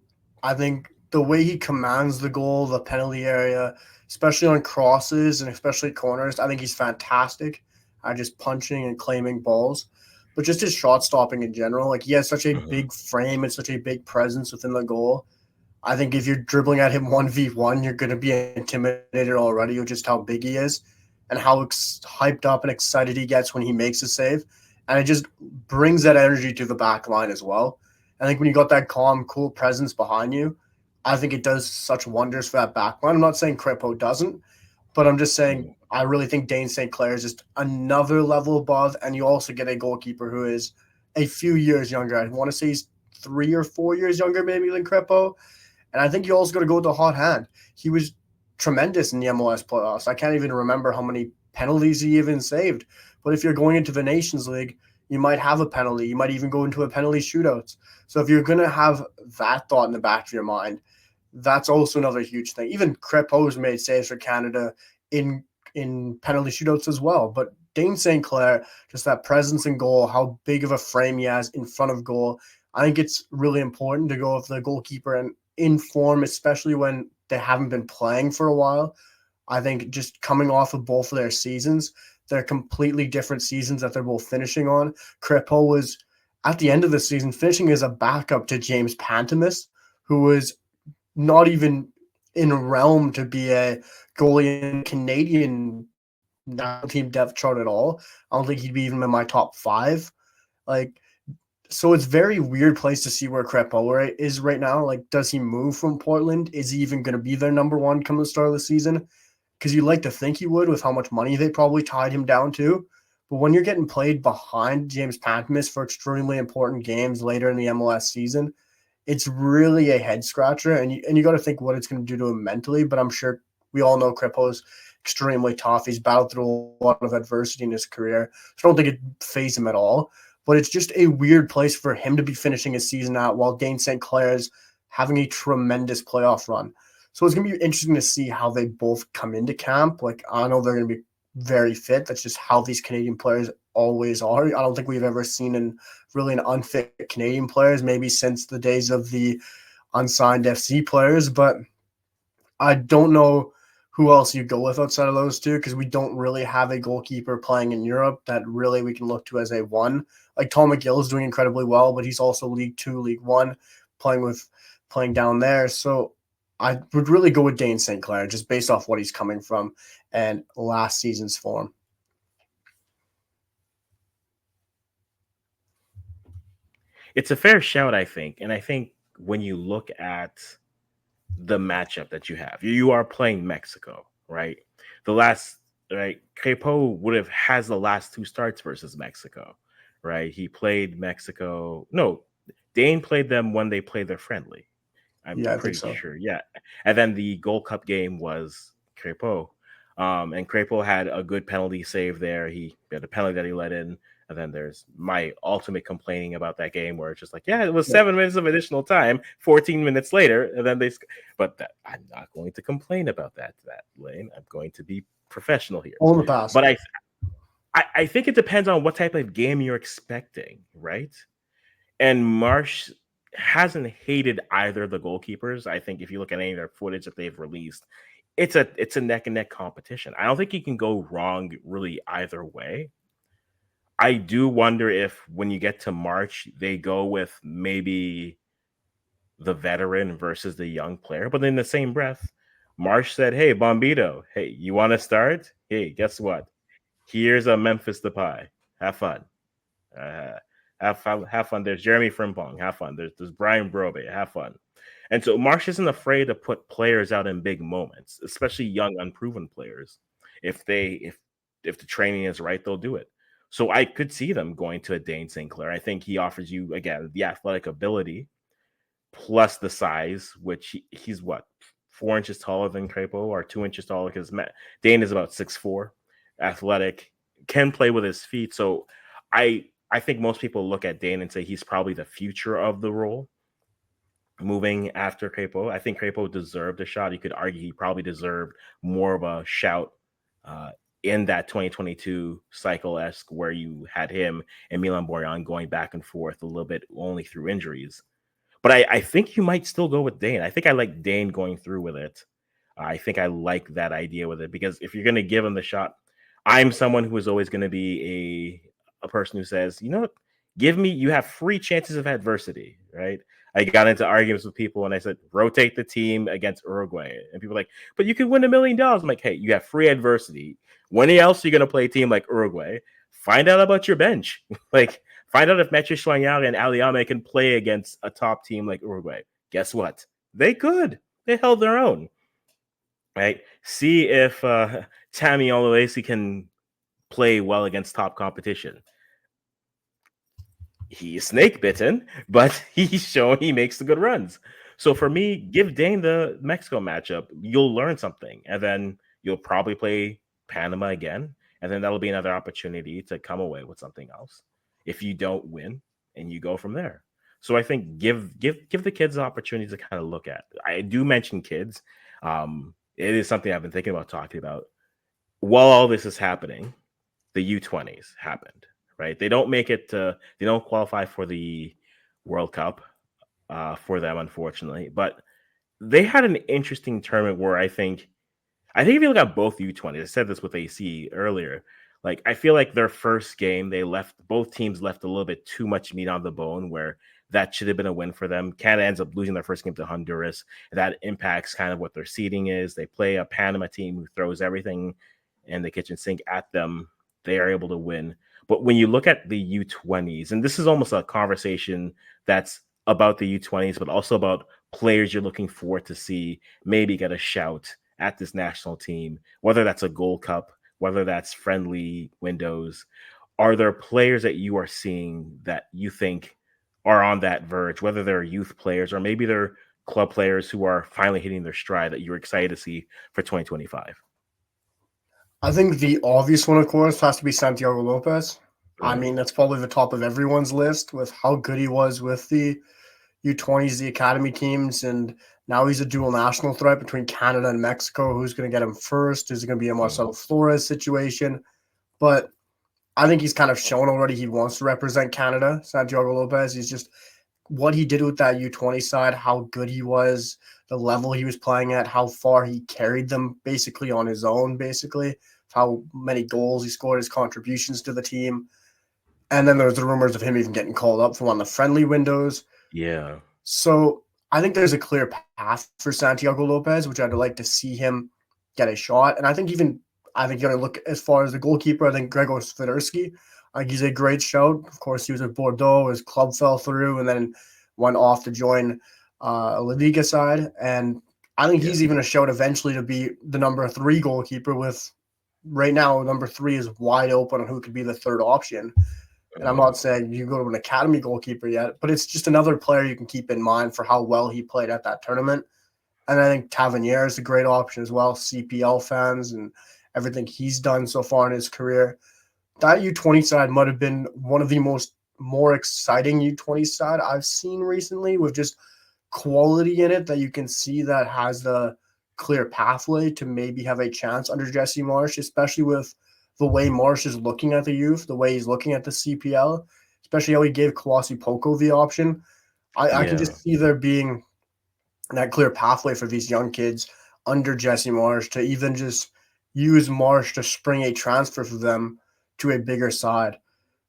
I think the way he commands the goal, the penalty area, especially on crosses and especially corners, I think he's fantastic at just punching and claiming balls. But just his shot stopping in general, like he has such a Mhm. big frame and such a big presence within the goal. I think if you're dribbling at him 1v1, you're going to be intimidated already with just how big he is and how hyped up and excited he gets when he makes a save. And it just brings that energy to the back line as well. I think when you got that calm, cool presence behind you, I think it does such wonders for that back line. I'm not saying Crepeau doesn't, but I'm just saying I really think Dane St. Clair is just another level above. And you also get a goalkeeper who is a few years younger. I want to say he's 3 or 4 years younger, maybe, than Crepeau. And I think you also got to go with the hot hand. He was tremendous in the MLS playoffs. I can't even remember how many penalties he even saved. But if you're going into the Nations League, you might have a penalty. You might even go into a penalty shootout. So if you're going to have that thought in the back of your mind, that's also another huge thing. Even Crepeau's made saves for Canada in penalty shootouts as well. But Dane St. Clair, just that presence in goal, how big of a frame he has in front of goal. I think it's really important to go with the goalkeeper and in form, especially when they haven't been playing for a while. I think just coming off of both of their seasons, they're completely different seasons that they're both finishing on. Crepeau was at the end of the season finishing as a backup to James Pantemis, who was not even in a realm to be a goalie in Canadian national team depth chart at all. I don't think he'd be even in my top 5. Like, so it's very weird place to see where Crepeau is right now. Like, does he move from Portland? Is he even going to be their number one come the start of the season? Because you'd like to think he would with how much money they probably tied him down to. But when you're getting played behind James Pantemis for extremely important games later in the MLS season, it's really a head scratcher. And you got to think what it's going to do to him mentally. But I'm sure we all know Crepeau's extremely tough. He's battled through a lot of adversity in his career. So I don't think it fazed him at all. But it's just a weird place for him to be finishing his season out while Dane St. Clair is having a tremendous playoff run. So it's going to be interesting to see how they both come into camp. Like, I know they're going to be very fit. That's just how these Canadian players always are. I don't think we've ever seen an unfit Canadian players, maybe since the days of the unsigned FC players. But I don't know who else you go with outside of those two because we don't really have a goalkeeper playing in Europe that really we can look to as a one. Like Tom McGill is doing incredibly well, but he's also League Two, League One, playing down there. So I would really go with Dane St. Clair just based off what he's coming from and last season's form. It's a fair shout, I think. And I think when you look at the matchup that you have, you are playing Mexico, right? The last, right? Crepeau would have has the last two starts versus Mexico, right? He played Mexico. No, Dane played them when they played their friendly. I'm Yeah, I think pretty so. sure. Yeah. And then the Gold Cup game was Crepeau. And Crepeau had a good penalty save there. He had a penalty that he let in. And then there's my ultimate complaining about that game where it's just like, yeah, it was 7 minutes of additional time, 14 minutes later, and then but I'm not going to complain about that, Lane. I'm going to be professional here. All in the past. But I think it depends on what type of game you're expecting, right? And Marsh hasn't hated either of the goalkeepers. I think if you look at any of their footage that they've released, it's a neck and neck competition. I don't think you can go wrong really either way. I do wonder if when you get to March, they go with maybe the veteran versus the young player. But in the same breath, Marsh said, hey, Bombito, hey, you want to start? Hey, guess what? Here's a Memphis Depay. Have fun. Have fun. There's Jeremy Frimpong. Have fun. There's Brian Brobe. Have fun. And so Marsh isn't afraid to put players out in big moments, especially young, unproven players. If the training is right, they'll do it. So I could see them going to a Dane St. Clair. I think he offers you, again, the athletic ability plus the size, which he's what, 4 inches taller than Crepo or 2 inches taller, because Dane is about 6'4", athletic, can play with his feet. So I think most people look at Dane and say he's probably the future of the role moving after Crepo. I think Crepo deserved a shot. You could argue he probably deserved more of a shout in that 2022 cycle-esque where you had him and Milan Borjan going back and forth a little bit only through injuries. But I think you might still go with Dane. I think I like Dane going through with it. I think I like that idea with it because if you're going to give him the shot, I'm someone who is always going to be a person who says, you know what, you have 3 chances of adversity, right? I got into arguments with people and I said, rotate the team against Uruguay. And people are like, but you could win $1 million. I'm like, hey, you have free adversity. When else are you going to play a team like Uruguay? Find out about your bench. Like, find out if Mathieu Choignard and Aliame can play against a top team like Uruguay. Guess what? They could. They held their own. Right? See if Tammy Oluwasi can play well against top competition. He's snake bitten, but he's shown he makes the good runs. So for me, give Dane the Mexico matchup. You'll learn something, and then you'll probably play Panama again, and then that'll be another opportunity to come away with something else. If you don't win, and you go from there. So I think give the kids an opportunity to kind of look at. I do mention kids. It is something I've been thinking about talking about. While all this is happening, the U20s happened, right? They don't make it they don't qualify for the World Cup for them, unfortunately. But they had an interesting tournament where I think if you look at both U20s, I said this with AC earlier. Like, I feel like their first game, both teams left a little bit too much meat on the bone where that should have been a win for them. Canada ends up losing their first game to Honduras. That impacts kind of what their seeding is. They play a Panama team who throws everything in the kitchen sink at them. They are able to win. But when you look at the U20s, and this is almost a conversation that's about the U20s, but also about players you're looking forward to see maybe get a shout at this national team, whether that's a Gold Cup, whether that's friendly windows. Are there players that you are seeing that you think are on that verge, whether they're youth players or maybe they're club players who are finally hitting their stride that you're excited to see for 2025? I think the obvious one, of course, has to be Santiago Lopez. Right. I mean, that's probably the top of everyone's list with how good he was with the U20s, the academy teams, and now he's a dual national threat between Canada and Mexico. Who's going to get him first? Is it going to be a Marcelo Flores situation? But I think he's kind of shown already he wants to represent Canada, Santiago Lopez. He's just what he did with that U20 side, how good he was, the level he was playing at, how far he carried them basically on his own, how many goals he scored, his contributions to the team. And then there's the rumors of him even getting called up for one of the friendly windows. Yeah. So I think there's a clear path for Santiago Lopez, which I'd like to see him get a shot. And I think you're going to look as far as the goalkeeper. I think Gregor Swiderski, he's a great shout. Of course, he was at Bordeaux. His club fell through and then went off to join a La Liga side. And I think he's even a shout eventually to be the number 3 goalkeeper with right now, number 3 is wide open on who could be the third option. And I'm not saying you go to an academy goalkeeper yet, but it's just another player you can keep in mind for how well he played at that tournament. And I think Tavernier is a great option as well, CPL fans and everything he's done so far in his career. that U20 side might have been one of the more exciting U20 side I've seen recently, with just quality in it that you can see that has the clear pathway to maybe have a chance under Jesse Marsh, especially with the way Marsh is looking at the youth, the way he's looking at the CPL, especially how he gave Kawasi Poko the option. I can Yeah. just see there being that clear pathway for these young kids under Jesse Marsh to even just use Marsh to spring a transfer for them to a bigger side.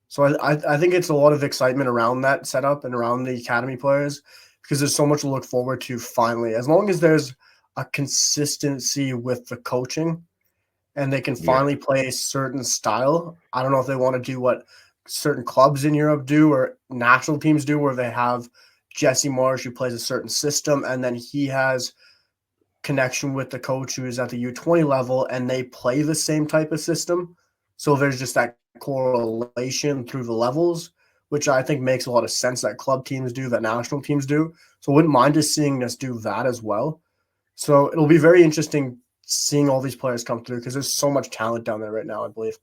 So I think it's a lot of excitement around that setup and around the academy players, because there's so much to look forward to finally. As long as there's a consistency with the coaching and they can Yeah. finally play a certain style. I don't know if they want to do what certain clubs in Europe do or national teams do, where they have Jesse Marsh who plays a certain system and then he has connection with the coach who is at the U20 level and they play the same type of system. So there's just that correlation through the levels, which I think makes a lot of sense that club teams do, that national teams do. So I wouldn't mind just seeing us do that as well. So it'll be very interesting seeing all these players come through, because there's so much talent down there right now, I believe.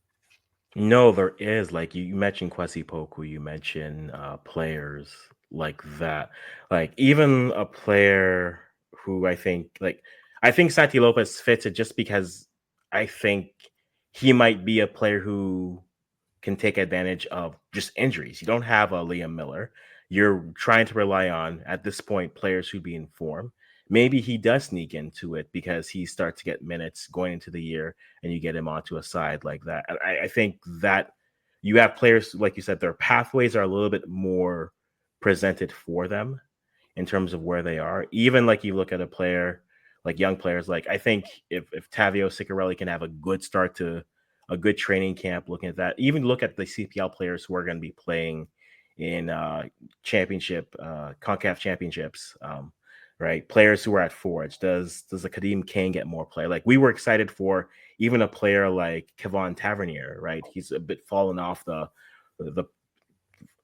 No, there is. Like you mentioned Kwesi Poku, you mentioned players like that. Like even a player who I think Santi Lopez fits it just because I think he might be a player who can take advantage of just injuries. You don't have a Liam Miller. You're trying to rely on, at this point, players who be in form. Maybe he does sneak into it because he starts to get minutes going into the year and you get him onto a side like that. And I think that you have players, like you said, their pathways are a little bit more presented for them in terms of where they are. Even like you look at a player, like young players, like I think if Tavio Ciccarelli can have a good start to a good training camp, looking at that, even look at the CPL players who are going to be playing in CONCACAF championships, right? Players who are at Forge. Does a Kadeem Kane get more play? Like we were excited for even a player like Kevon Tavernier, right? He's a bit fallen off the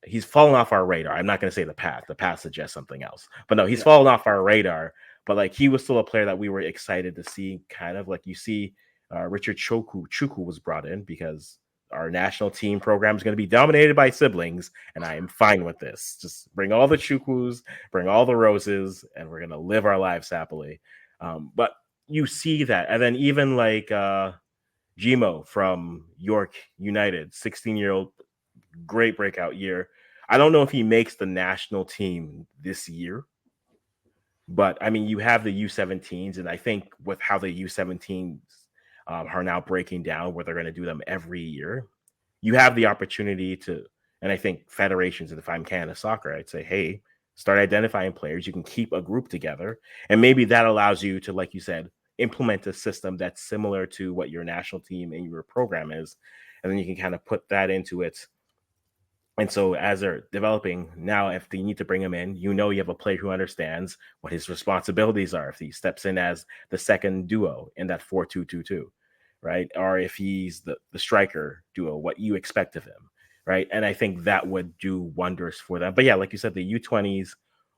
he's fallen off our radar. I'm not going to say the path. The path suggests something else. But no, he's Yeah. fallen off our radar. But like he was still a player that we were excited to see. Kind of like you see, Richard Chuku was brought in because our national team program is going to be dominated by siblings, and I am fine with this. Just bring all the Chukus, bring all the roses, and we're going to live our lives happily. But you see that, and then even like Gmo from York United, 16-year-old, great breakout year. I don't know if he makes the national team this year, but I mean, you have the U17s, and I think with how the U17s are now breaking down, where they're going to do them every year, you have the opportunity to, and I think federations, and if I'm Canada Soccer, I'd say, hey, start identifying players. You can keep a group together, and maybe that allows you to, like you said, implement a system that's similar to what your national team and your program is, and then you can kind of put that into it. And so as they're developing now, if they need to bring him in, you know you have a player who understands what his responsibilities are. If he steps in as the second duo in that 4-2-2-2, right? Or if he's the striker duo, what you expect of him, right? And I think that would do wonders for them. But yeah, like you said, the U20s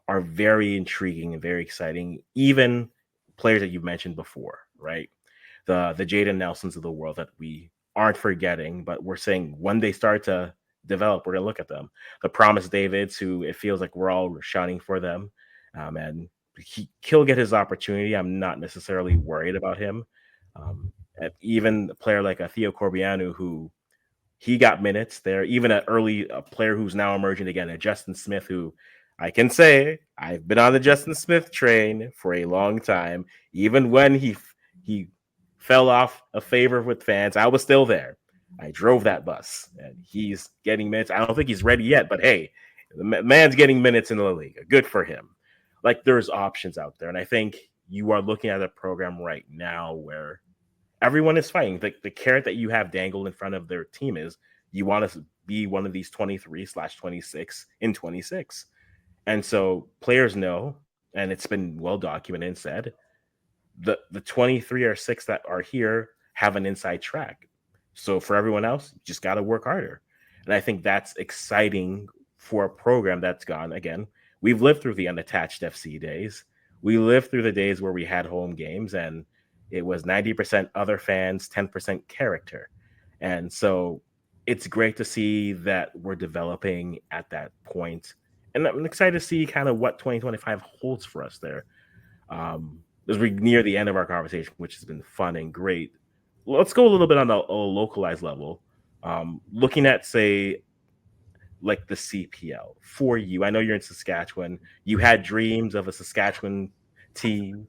are very intriguing and very exciting. Even players that you've mentioned before, right? The Jaden Nelsons of the world that we aren't forgetting, but we're saying when they start to develop, we're gonna look at them. The Promise Davids, who it feels like we're all shouting for them, and he'll get his opportunity. I'm not necessarily worried about him. Even a player like a Theo Corbianu, who he got minutes there. Even a player who's now emerging again, a Justin Smith, who I can say I've been on the Justin Smith train for a long time. Even when he fell off a favor with fans, I was still there. I drove that bus, and he's getting minutes. I don't think he's ready yet, but hey, the man's getting minutes in the league. Good for him. Like there's options out there, and I think you are looking at a program right now where everyone is fighting. The carrot that you have dangled in front of their team is you want to be one of these 23/26 in 26. And so players know, and it's been well documented and said, the 23 or 6 that are here have an inside track. So for everyone else, you just got to work harder. And I think that's exciting for a program that's gone again. We've lived through the unattached FC days. We lived through the days where we had home games and it was 90% other fans, 10% character. And so it's great to see that we're developing at that point. And I'm excited to see kind of what 2025 holds for us there. As we near the end of our conversation, which has been fun and great, let's go a little bit on a localized level. Looking at, say, like the CPL for you. I know you're in Saskatchewan. You had dreams of a Saskatchewan team.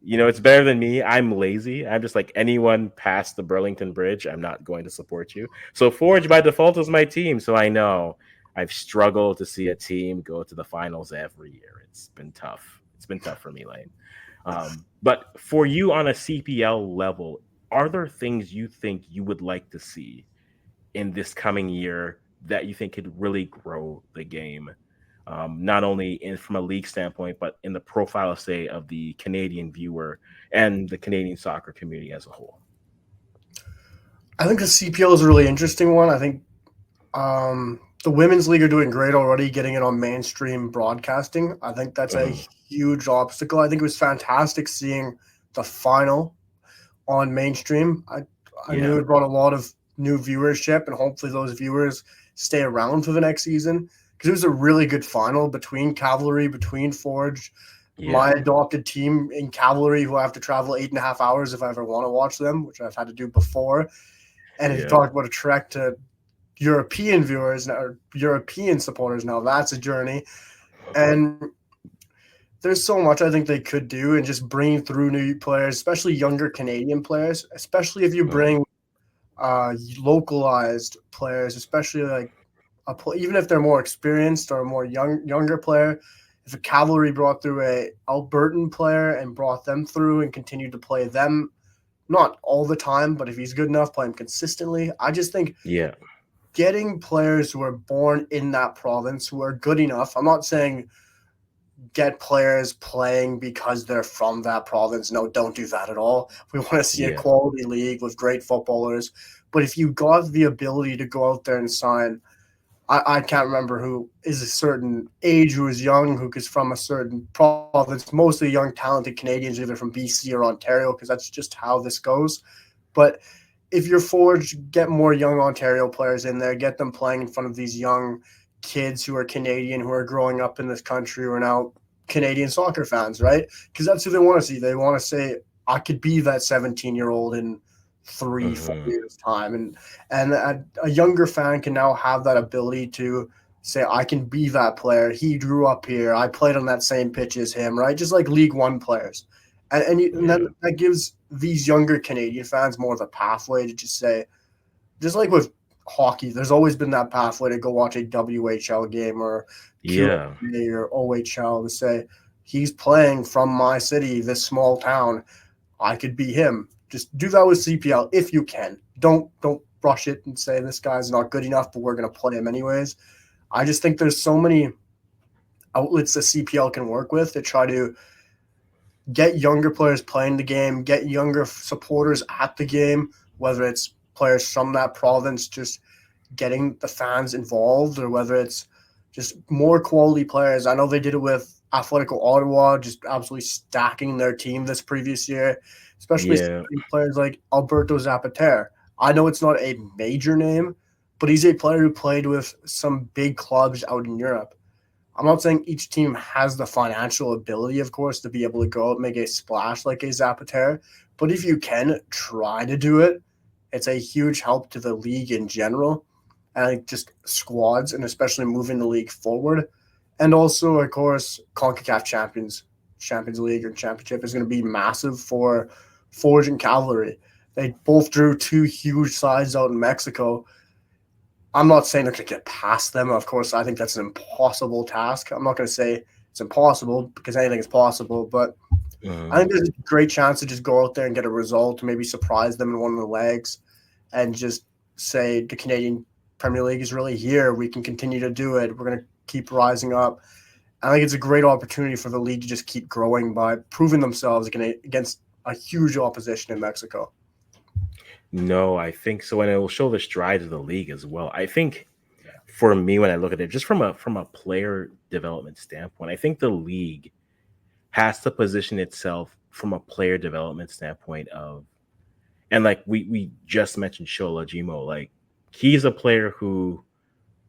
It's better than me. I'm lazy. I'm just like anyone past the Burlington Bridge. I'm not going to support you. So Forge by default is my team. So I know I've struggled to see a team go to the finals every year. It's been tough. It's been tough for me, Lane. But for you on a CPL level, are there things you think you would like to see in this coming year that you think could really grow the game? Not only from a league standpoint, but in the profile, say, of the Canadian viewer and the Canadian soccer community as a whole. I think the CPL is a really interesting one. I think the women's league are doing great already, getting it on mainstream broadcasting. I think that's a huge obstacle. I think it was fantastic seeing the final on mainstream. I knew it brought a lot of new viewership, and hopefully those viewers stay around for the next season, because it was a really good final between Cavalry, between Forge, my adopted team in Cavalry, who I have to travel 8.5 hours if I ever want to watch them, which I've had to do before. And if you talk about a trek to European viewers or European supporters, now that's a journey. And there's so much I think they could do, and just bringing through new players, especially younger Canadian players, especially if you bring localized players, especially like even if they're more experienced or a more younger player. If a Cavalry brought through a Albertan player and brought them through and continued to play them, not all the time, but if he's good enough, play him consistently. I just think getting players who are born in that province who are good enough. I'm not saying get players playing because they're from that province. No, don't do that at all. We want to see a quality league with great footballers. But if you got the ability to go out there and sign, I can't remember who is a certain age, who is young, who is from a certain province, mostly young, talented Canadians, either from BC or Ontario, because that's just how this goes. But if you're Forge, get more young Ontario players in there, get them playing in front of these young kids who are Canadian, who are growing up in this country, who are now Canadian soccer fans, right? Because that's who they want to see. They want to say, I could be that 17-year-old in 3-4 years time, and a younger fan can now have that ability to say, I can be that player. He grew up here. I played on that same pitch as him, right? Just like League One players, and then that gives these younger Canadian fans more of a pathway to just say, just like with hockey, there's always been that pathway to go watch a WHL game or QA or OHL to say, he's playing from my city, this small town. I could be him. Just do that with CPL if you can. Don't rush it and say this guy's not good enough, but we're going to play him anyways. I just think there's so many outlets the CPL can work with to try to get younger players playing the game, get younger supporters at the game, whether it's players from that province just getting the fans involved, or whether it's just more quality players. I know they did it with Atletico Ottawa, just absolutely stacking their team this previous year, especially players like Alberto Zapater. I know it's not a major name, but he's a player who played with some big clubs out in Europe. I'm not saying each team has the financial ability, of course, to be able to go out and make a splash like a Zapater, but if you can try to do it, it's a huge help to the league in general, and just squads, and especially moving the league forward. And also, of course, CONCACAF Champions League or Championship is going to be massive for Forge and Cavalry. They both drew two huge sides out in Mexico. I'm not saying they're going to get past them. Of course, I think that's an impossible task. I'm not going to say it's impossible, because anything is possible, but I think there's a great chance to just go out there and get a result, maybe surprise them in one of the legs, and just say the Canadian Premier League is really here. We can continue to do it. We're going to keep rising up. I think it's a great opportunity for the league to just keep growing by proving themselves against a huge opposition in Mexico. No, I think so, and it will show the strides of the league as well. I think for me, when I look at it, just from a player development standpoint, I think the league has to position itself from a player development standpoint of, and like we just mentioned Shola Jimo, like he's a player who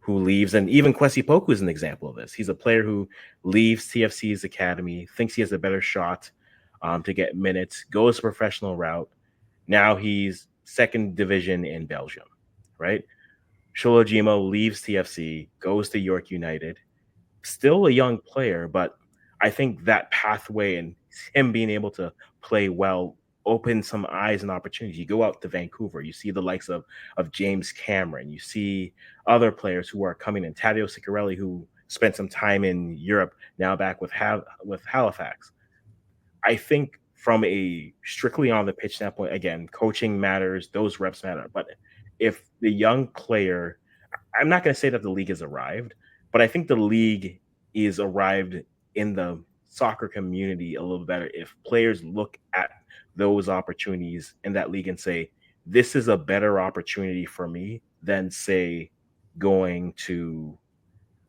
leaves, and even Kwesi Poku is an example of this. He's a player who leaves TFC's academy, thinks he has a better shot to get minutes, goes professional route. Now he's second division in Belgium, right? Sholojimo leaves TFC, goes to York United, still a young player, but I think that pathway and him being able to play well open some eyes and opportunities. You go out to Vancouver, you see the likes of James Cameron, you see other players who are coming in. Tadeo Ciccarelli, who spent some time in Europe, now back with Halifax. I think from a strictly on the pitch standpoint, again, coaching matters, those reps matter. But if the young player, I'm not going to say that the league has arrived, but I think the league is arrived in the soccer community a little better if players look at those opportunities in that league and say, this is a better opportunity for me than, say, going to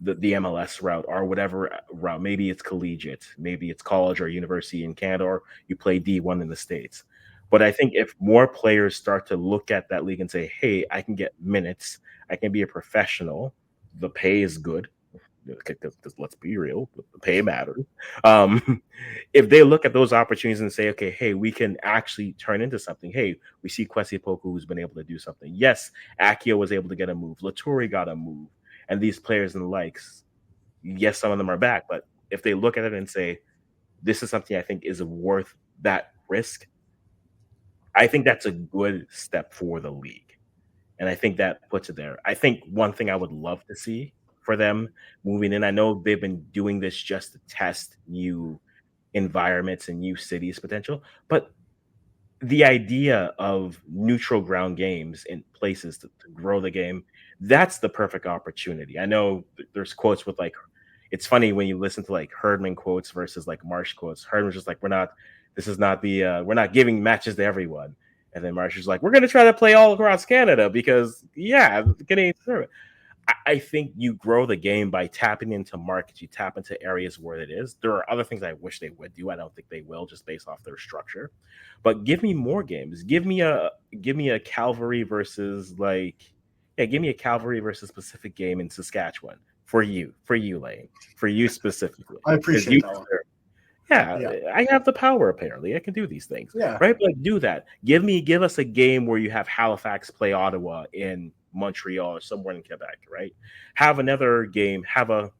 the MLS route or whatever route. Maybe it's collegiate, maybe it's college or university in Canada, or you play D1 in the States. But I think if more players start to look at that league and say, hey, I can get minutes, I can be a professional, the pay is good. Because let's be real, the pay matters. If they look at those opportunities and say, okay, hey, we can actually turn into something. Hey, we see Kwesi Poku who's been able to do something. Yes, Akio was able to get a move. Laturi got a move. And these players and the likes, yes, some of them are back. But if they look at it and say, this is something I think is worth that risk, I think that's a good step for the league. And I think that puts it there. I think one thing I would love to see for them moving in, I know they've been doing this just to test new environments and new cities potential, but the idea of neutral ground games in places to grow the game, that's the perfect opportunity. I know there's quotes with like, it's funny when you listen to like Herdman quotes versus like Marsh quotes. Herdman's just like, this is not we're not giving matches to everyone. And then Marsh is like, we're going to try to play all across Canada because, yeah, the Canadians deserve it. I think you grow the game by tapping into markets. You tap into areas where it is. There are other things I wish they would do. I don't think they will, just based off their structure. But give me more games. Give me a Calvary versus give me a Calvary versus Pacific game in Saskatchewan for you, Lane, for you specifically. I appreciate that one. Yeah, I have the power. Apparently, I can do these things. Yeah, right. But like, do that. Give us a game where you have Halifax play Ottawa in Montreal or somewhere in Quebec. Right. Have another game. Have a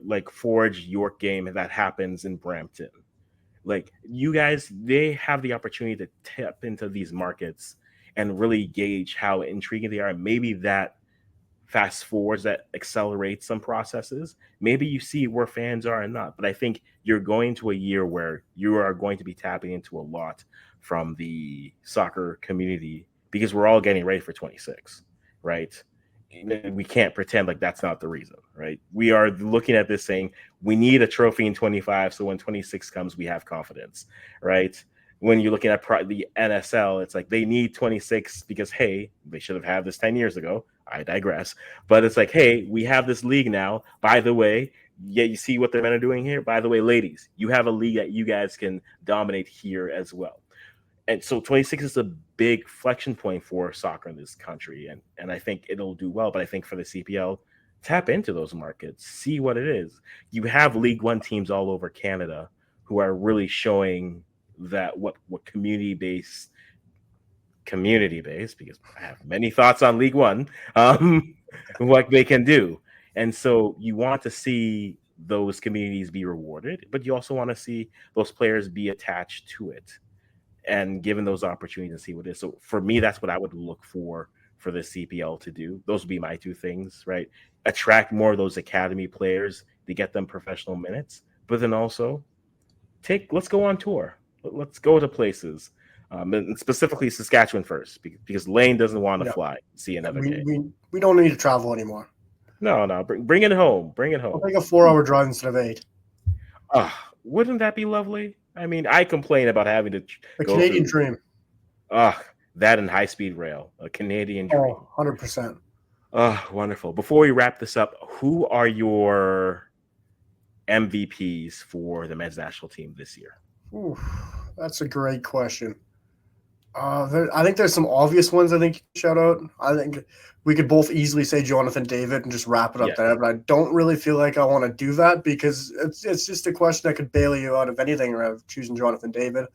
like Forge York game that happens in Brampton. Like you guys, they have the opportunity to tap into these markets and really gauge how intriguing they are. Maybe that fast forwards, that accelerates some processes. Maybe you see where fans are and not. But I think you're going to a year where you are going to be tapping into a lot from the soccer community because we're all getting ready for 26, right? We can't pretend like that's not the reason, right? We are looking at this saying we need a trophy in 25, so when 26 comes, we have confidence, right? When you're looking at the NSL, it's like they need 26 because, hey, they should have had this 10 years ago. I digress. But it's like, hey, we have this league now. By the way, yeah, you see what the men are doing here? By the way, ladies, you have a league that you guys can dominate here as well. And so 26 is a big flexion point for soccer in this country. And I think it'll do well. But I think for the CPL, tap into those markets, see what it is. You have League One teams all over Canada who are really showing that what community based, because I have many thoughts on League One, what they can do. And so you want to see those communities be rewarded, but you also want to see those players be attached to it and given those opportunities and see what it is. So for me, that's what I would look for the CPL to do. Those would be my two things, right? Attract more of those academy players to get them professional minutes, but then also let's go on tour. Let's go to places. And specifically Saskatchewan first, because Lane doesn't want to fly see another game. We don't need to travel anymore. No, bring it home. Bring it home. I'll take a 4-hour drive instead of 8. Wouldn't that be lovely? I mean, I complain about having to go Canadian dream. That and high-speed rail, a Canadian dream. 100%. Wonderful. Before we wrap this up, who are your MVPs for the men's national team this year? Ooh, that's a great question. I think there's some obvious ones I think you shout out. I think we could both easily say Jonathan David and just wrap it up Yes. there, but I don't really feel like I want to do that because it's just a question that could bail you out of anything around choosing Jonathan David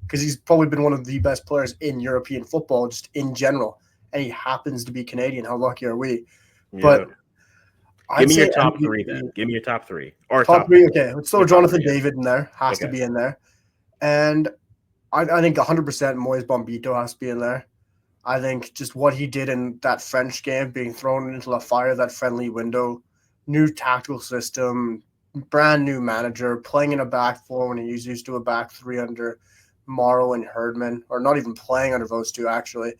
because he's probably been one of the best players in European football just in general, and he happens to be Canadian. How lucky are we? Yeah. But Give I'd me your say top three MVP. then. Give me your top three or Top top three, okay. Let's throw your top Jonathan three. Yeah. David in there. Has to Okay. be in there. And I think 100% Moise Bombito has to be in there. I think just what he did in that French game, being thrown into the fire, that friendly window, new tactical system, brand new manager, playing in a back four when he was used to a back three under Morrow and Herdman, or not even playing under those two actually.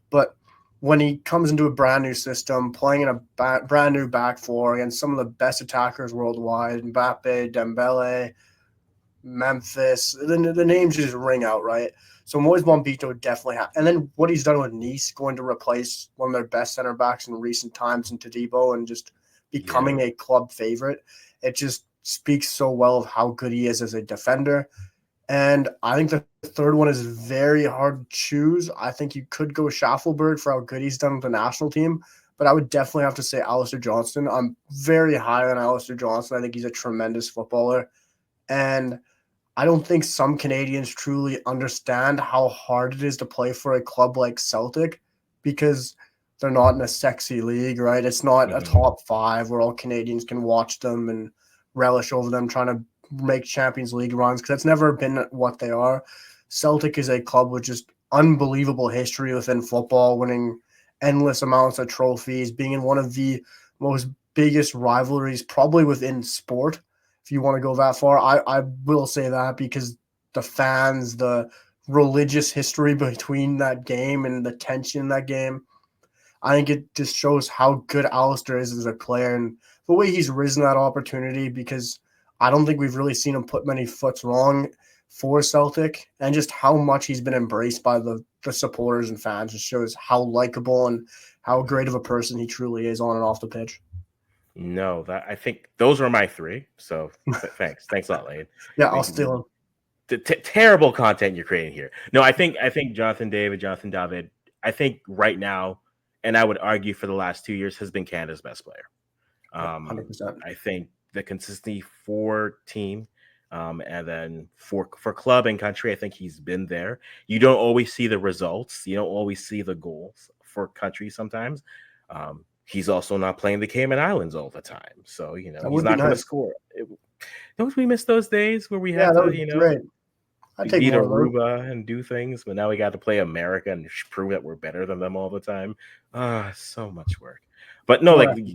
But when he comes into a brand new system, playing in a brand new back four against some of the best attackers worldwide, Mbappe, Dembele, Memphis. The names just ring out, right? So Moise Bombito definitely and then what he's done with Nice, going to replace one of their best center backs in recent times in Todibo and just Yeah. becoming a club favorite. It just speaks so well of how good he is as a defender. And I think the third one is very hard to choose. I think you could go Schaffelberg for how good he's done with the national team, but I would definitely have to say Alistair Johnston. I'm very high on Alistair Johnston. I think he's a tremendous footballer. And I don't think some Canadians truly understand how hard it is to play for a club like Celtic because they're not in a sexy league, right? It's not a Mhm. top five where all Canadians can watch them and relish over them trying to make Champions League runs because that's never been what they are. Celtic is a club with just unbelievable history within football, winning endless amounts of trophies, being in one of the most biggest rivalries probably within sport if you want to go that far. I will say that because the fans, the religious history between that game and the tension in that game, I think it just shows how good Alistair is as a player and the way he's risen that opportunity because I don't think we've really seen him put many foots wrong for Celtic and just how much he's been embraced by the supporters and fans. Just shows how likable and how great of a person he truly is on and off the pitch. No, that I think those were my three. So thanks a lot, Lane. Yeah, I I'll think steal him. terrible content you're creating here. No, I think Jonathan David. I think right now, and I would argue for the last 2 years, has been Canada's best player. Yep, 100%. I think the consistency for team, and then for club and country, I think he's been there. You don't always see the results. You don't always see the goals for country sometimes. He's also not playing the Cayman Islands all the time, so That he's would be not going to nice. score. Don't we miss those days where we Yeah, had that to, would be great. I'd take beat more of those. Aruba and do things, but now we got to play America and prove that we're better than them all the time. So much work. But no, like, Correct.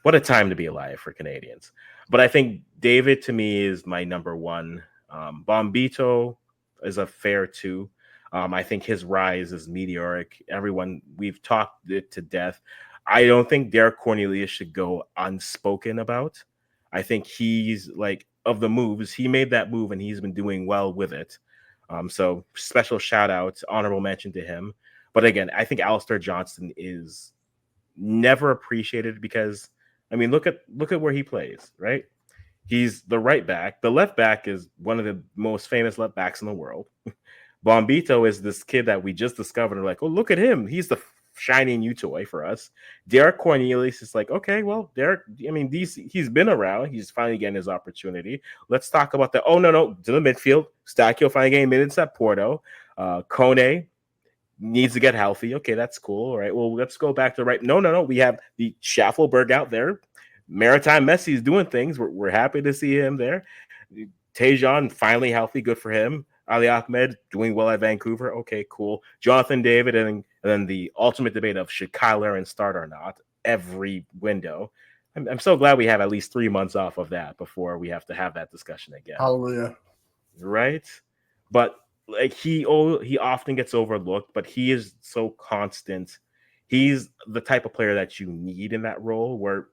what a time to be alive for Canadians. But I think David to me is my number one. Bombito is a fair two. I think his rise is meteoric. Everyone, we've talked it to death. I don't think Derek Cornelius should go unspoken about. I think he's like, of the moves, he made that move and he's been doing well with it. So special shout out, honorable mention to him. But again, I think Alistair Johnston is never appreciated because look at where he plays, right? He's the right back. The left back is one of the most famous left backs in the world. Bombito is this kid that we just discovered. Like, oh, look at him. He's the shiny new toy for us. Derek Cornelius is like, okay, well, Derek, he's been around. He's finally getting his opportunity. Let's talk about the, oh, no, to the midfield. Stakio finally getting minutes at Porto. Kone needs to get healthy. Okay, that's cool. All right, well, let's go back to right. No. We have the Schaffelberg out there. Maritime Messi is doing things. We're happy to see him there. Tejan finally healthy, good for him. Ali Ahmed doing well at Vancouver. Okay, cool. Jonathan David, and then the ultimate debate of should Kyle Aaron start or not every window. I'm so glad we have at least 3 months off of that before we have to have that discussion again, Hallelujah. right? But like he often gets overlooked, but he is so constant. He's the type of player that you need in that role where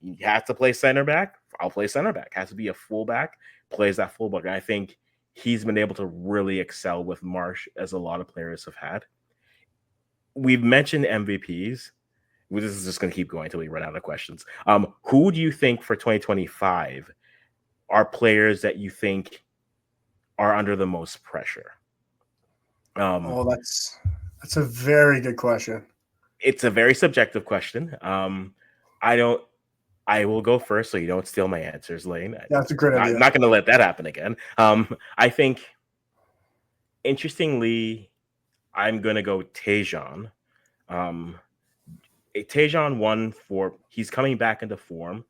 you have to play center back. I'll play center back. Has to be a fullback, plays that fullback. And I think he's been able to really excel with Marsh as a lot of players have had. We've mentioned MVPs. This is just going to keep going until we run out of questions. Who do you think for 2025 are players that you think are under the most pressure? Um, Oh, that's a very good question. it's a very subjective question. I don't. I will go first, so you don't steal my answers, Lane. That's a great idea. Not going to let that happen again. I think, interestingly, I'm going to go Tejan. Um, Tejan won for he's coming back into form.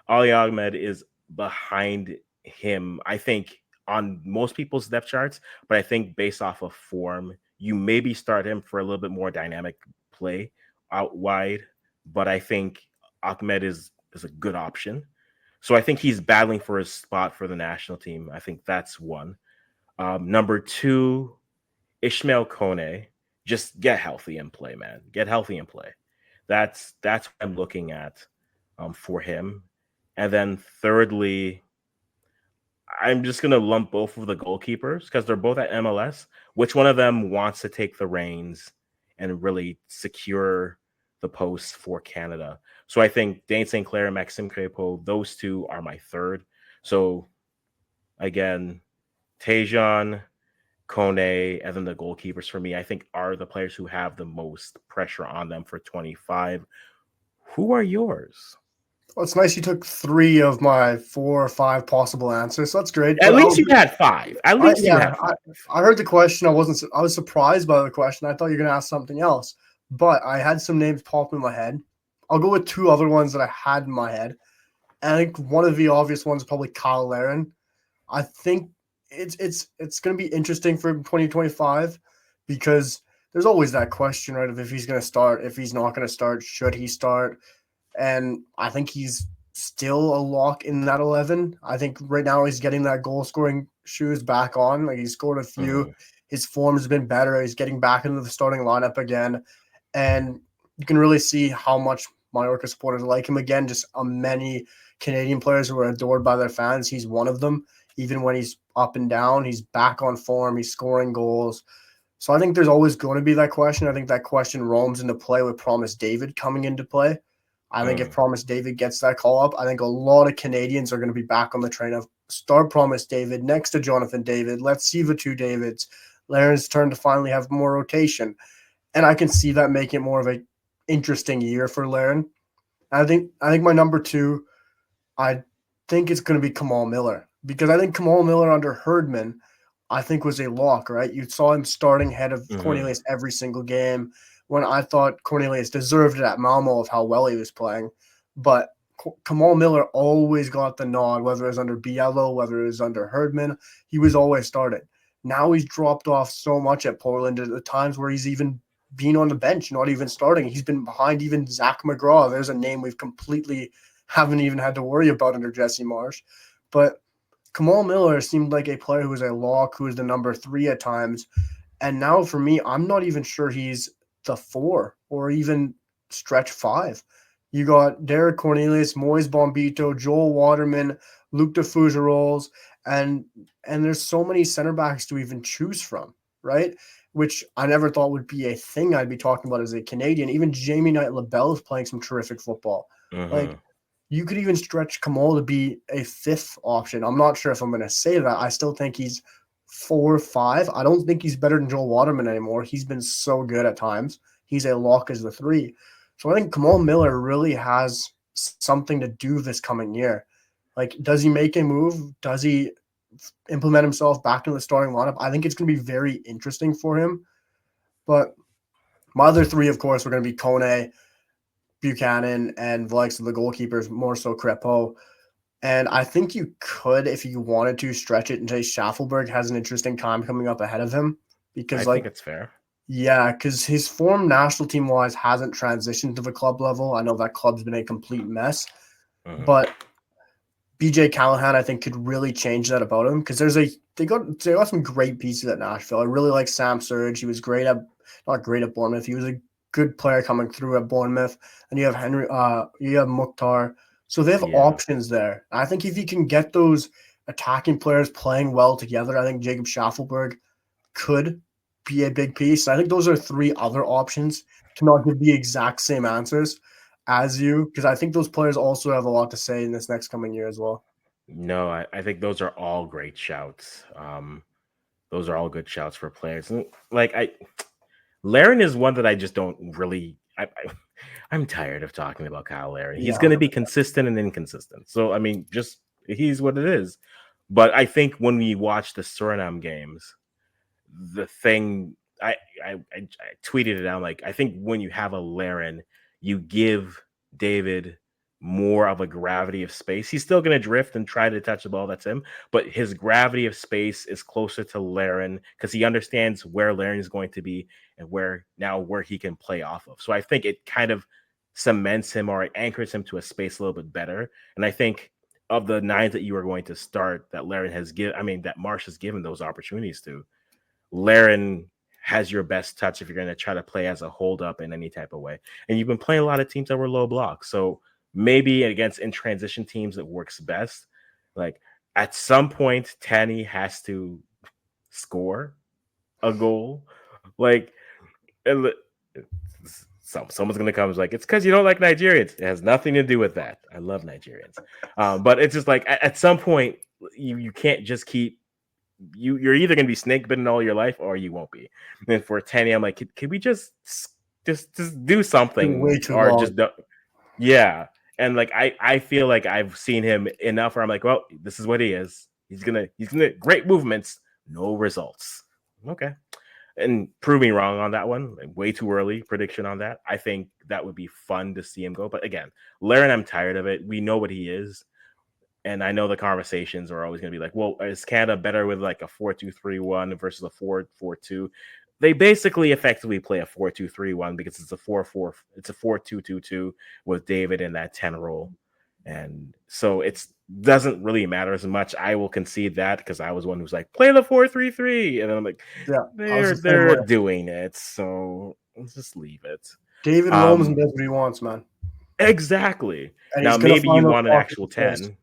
Ali Ahmed is behind him, I think, on most people's depth charts, but I think based off of form, you maybe start him for a little bit more dynamic play out wide. But I think Ahmed is a good option. So I think he's battling for his spot for the national team. I think that's one. Number two, Ishmael Kone. Just get healthy and play, man. Get healthy and play. That's what I'm looking at for him. And then thirdly, I'm just gonna lump both of the goalkeepers because they're both at MLS. Which one of them wants to take the reins and really secure the post for Canada? So I think Dane St. Clair and Maxime Crepeau, those two are my third. So again, Tejan, Kone, and then the goalkeepers for me, I think are the players who have the most pressure on them for 25. Who are yours? Well, it's nice you took 3 of my 4 or 5 possible answers. So that's great. At But least you had five. At least you had five. I heard the question. I was surprised by the question. I thought you were going to ask something else. But I had some names pop in my head. I'll go with 2 other ones that I had in my head. And I think one of the obvious ones is probably Kyle Larin. I think it's going to be interesting for 2025 because there's always that question, right, of if he's going to start, if he's not going to start, should he start? And I think he's still a lock in that 11. I think right now he's getting that goal scoring shoes back on. Like he's scored a few. Mm-hmm. His form has been better. He's getting back into the starting lineup again. And you can really see how much Mallorca supporters like him again. Just many Canadian players who are adored by their fans. He's one of them. Even when he's up and down, he's back on form. He's scoring goals. So I think there's always going to be that question. I think that question roams into play with Promise David coming into play. I think if Promise David gets that call up, I think a lot of Canadians are going to be back on the train of start Promise David next to Jonathan David. Let's see the 2 Davids. Laren's turn to finally have more rotation. And I can see that making it more of an interesting year for Laren. I think my number 2, I think it's going to be Kamal Miller because I think Kamal Miller under Herdman, I think was a lock, right? You saw him starting ahead of Cornelius every single game when I thought Cornelius deserved it at Malmo of how well he was playing. But Kamal Miller always got the nod, whether it was under Biello, whether it was under Herdman. He was always started. Now he's dropped off so much at Portland at the times where he's even been on the bench, not even starting. He's been behind even Zach McGraw. There's a name we've completely haven't even had to worry about under Jesse Marsh. But Kamal Miller seemed like a player who was a lock, who was the number 3 at times. And now for me, I'm not even sure he's the 4 or even stretch 5. You got Derek Cornelius, Moise Bombito, Joel Waterman, Luke DeFougeroles, and there's so many center backs to even choose from, right? Which I never thought would be a thing I'd be talking about as a Canadian. Even Jamie Knight-LaBelle is playing some terrific football. Like, you could even stretch Kamal to be a 5th option. I'm not sure if I'm going to say that. I still think he's 4 or 5. I don't think he's better than Joel Waterman anymore. He's been so good at times. He's a lock as the 3. So I think Kamal Miller really has something to do this coming year. Like, does he make a move? Does he implement himself back into the starting lineup? I think it's going to be very interesting for him. But my other 3, of course, were going to be Kone, Buchanan, and the likes of the goalkeepers, more so Crepeau. And I think you could, if you wanted to, stretch it and say Schaffelberg has an interesting time coming up ahead of him. Because, I think it's fair. Yeah, because his form national team-wise hasn't transitioned to the club level. I know that club's been a complete mess. But BJ Callahan, I think, could really change that about him because they got some great pieces at Nashville. I really like Sam Surge. He was not great at Bournemouth. He was a good player coming through at Bournemouth. And you have you have Mukhtar. So they have options there. I think if you can get those attacking players playing well together, I think Jacob Schaffelberg could be a big piece. I think those are 3 other options to not give the exact same answers as you, because I think those players also have a lot to say in this next coming year as well. No, I think those are all great shouts. Those are all good shouts for players. And like Laren is one that I just don't really. I'm tired of talking about Kyle Laren. He's Yeah, going to be consistent and inconsistent. So I mean, just he's what it is. But I think when we watch the Suriname games, the thing I tweeted it out like I think when you have a Laren, you give David more of a gravity of space. He's still going to drift and try to touch the ball. That's him, but his gravity of space is closer to Laren because he understands where Laren is going to be and where he can play off of. So I think it kind of cements him or it anchors him to a space a little bit better. And I think of the nines that you are going to start, that Laren has given, that Marsh has given those opportunities to. Laren has your best touch if you're going to try to play as a hold up in any type of way. And you've been playing a lot of teams that were low block. So maybe against in transition teams, it works best. Like at some point, Tanny has to score a goal. Like, someone's going to come and like, it's because you don't like Nigerians. It has nothing to do with that. I love Nigerians. But it's just like at some point, you can't just keep you're either going to be snake bitten all your life or you won't be. And for Tanny, I'm like, can we just do something way too or long. just don't? Yeah. And like I feel like I've seen him enough where I'm like, well, this is what he is. He's gonna great movements, no results. Okay. And prove me wrong on that one. Like, way too early prediction on that. I think that would be fun to see him go. But again, Laren, I'm tired of it. We know what he is. And I know the conversations are always going to be like, well, is Canada better with like a 4-2-3-1 versus a 4-4-2? They basically effectively play a 4-2-3-1 because it's a 4-2-2-2 with David in that 10 role. And so it doesn't really matter as much. I will concede that because I was one who's like, play the 4-3-3. And I'm like, yeah, they're doing it. So let's just leave it. David roams and does what he wants, man. Exactly. And now, maybe you want an actual 10.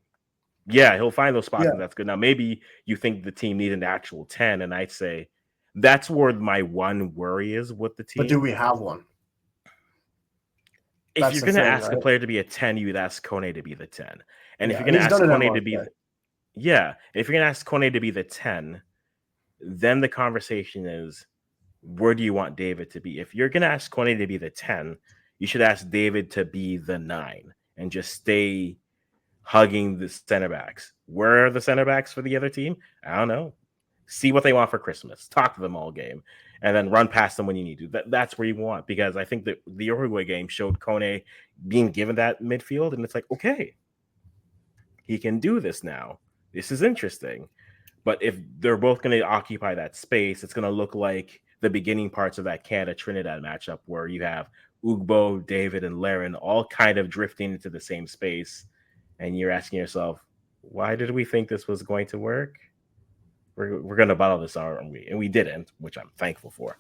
Yeah, he'll find those spots, and that's good. Now, maybe you think the team needs an actual 10, and I'd say that's where my one worry is with the team. But do we have one? If you're going to ask a player to be a 10, you'd ask Kone to be the 10. And if you're going to ask Kone to be if you're going to ask Kone to be the 10, then the conversation is, where do you want David to be? If you're going to ask Kone to be the 10, you should ask David to be the 9 and just stay hugging the center backs. Where are the center backs for the other team? I don't know. See what they want for Christmas. Talk to them all game. And then run past them when you need to. That's where you want. Because I think that the Uruguay game showed Kone being given that midfield. And it's like, okay, he can do this now. This is interesting. But if they're both going to occupy that space, it's going to look like the beginning parts of that Canada-Trinidad matchup where you have Ugbo, David, and Laren all kind of drifting into the same space. And you're asking yourself, why did we think this was going to work? We're going to bottle this, aren't we? And we didn't, which I'm thankful for.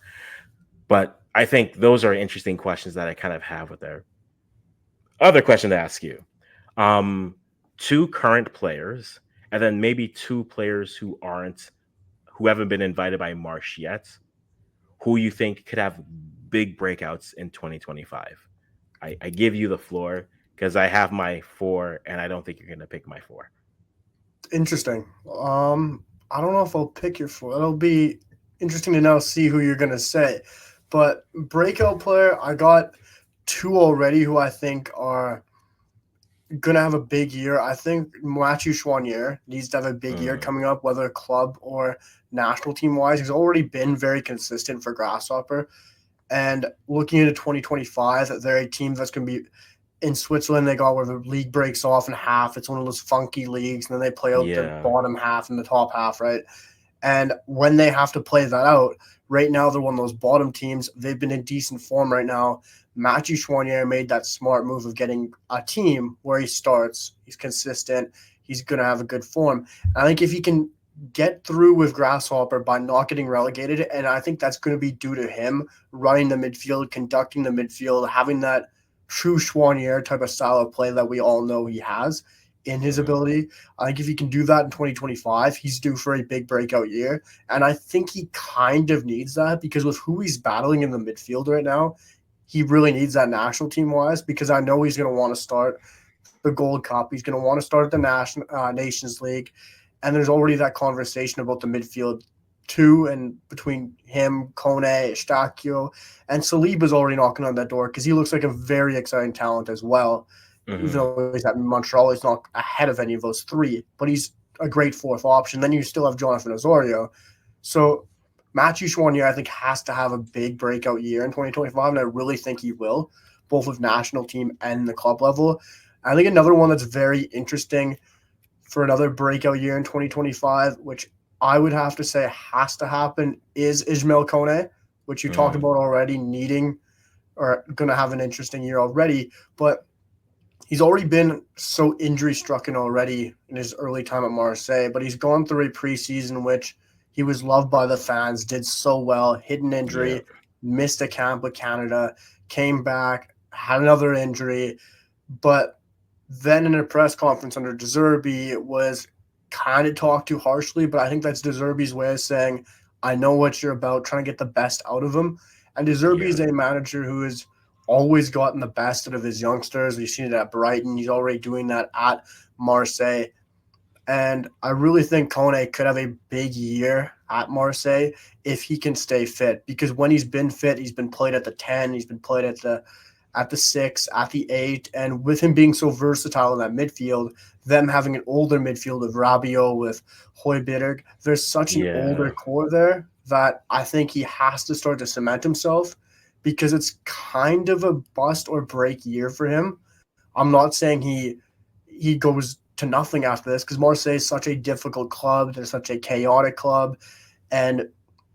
But I think those are interesting questions that I kind of have with there. Other question to ask you. 2 current players, and then maybe 2 players who haven't been invited by Marsh yet, who you think could have big breakouts in 2025. I give you the floor. Because I have my 4, and I don't think you're going to pick my 4. Interesting. I don't know if I'll pick your 4. It'll be interesting to now see who you're going to say. But breakout player, I got 2 already who I think are going to have a big year. I think Mathieu Choinière needs to have a big year coming up, whether club or national team-wise. He's already been very consistent for Grasshopper. And looking into 2025, they're a team that's going to be – in Switzerland, they got where the league breaks off in half. It's one of those funky leagues, and then they play out the bottom half and the top half, right? And when they have to play that out, right now they're one of those bottom teams. They've been in decent form right now. Mathieu Choinière made that smart move of getting a team where he starts. He's consistent. He's going to have a good form. And I think if he can get through with Grasshopper by not getting relegated, and I think that's going to be due to him running the midfield, conducting the midfield, having that true Choinière type of style of play that we all know he has in his ability. I think if he can do that in 2025, he's due for a big breakout year. And I think he kind of needs that because with who he's battling in the midfield right now, he really needs that national team-wise because I know he's going to want to start the Gold Cup. He's going to want to start the Nations League. And there's already that conversation about the midfield two, and between him, Kone, Eustáquio, and Saliba's already knocking on that door because he looks like a very exciting talent as well. Even though he's at Montreal, he's not ahead of any of those three, but he's a great fourth option. Then you still have Jonathan Osorio. So Matthew Choinière, I think, has to have a big breakout year in 2025, and I really think he will, both with national team and the club level. I think another one that's very interesting for another breakout year in 2025, which I would have to say has to happen, is Ismail Kone, which you talked about already, needing or going to have an interesting year already. But he's already been so injury-stricken already in his early time at Marseille, but he's gone through a preseason which he was loved by the fans, did so well, hit an injury, missed a camp with Canada, came back, had another injury, but then in a press conference under De Zerbi, it was kind of talked too harshly, but I think that's De Zerbi's way of saying, I know what you're about, trying to get the best out of him. And De Zerbi is a manager who has always gotten the best out of his youngsters. We've seen it at Brighton. He's already doing that at Marseille. And I really think Kone could have a big year at Marseille if he can stay fit, because when he's been fit, he's been played at the 10, he's been played at the 6, at the 8, and with him being so versatile in that midfield, them having an older midfield of Rabiot with Højbjerg, there's such an older core there that I think he has to start to cement himself, because it's kind of a bust or break year for him. I'm not saying he goes to nothing after this, because Marseille is such a difficult club. They're such a chaotic club. And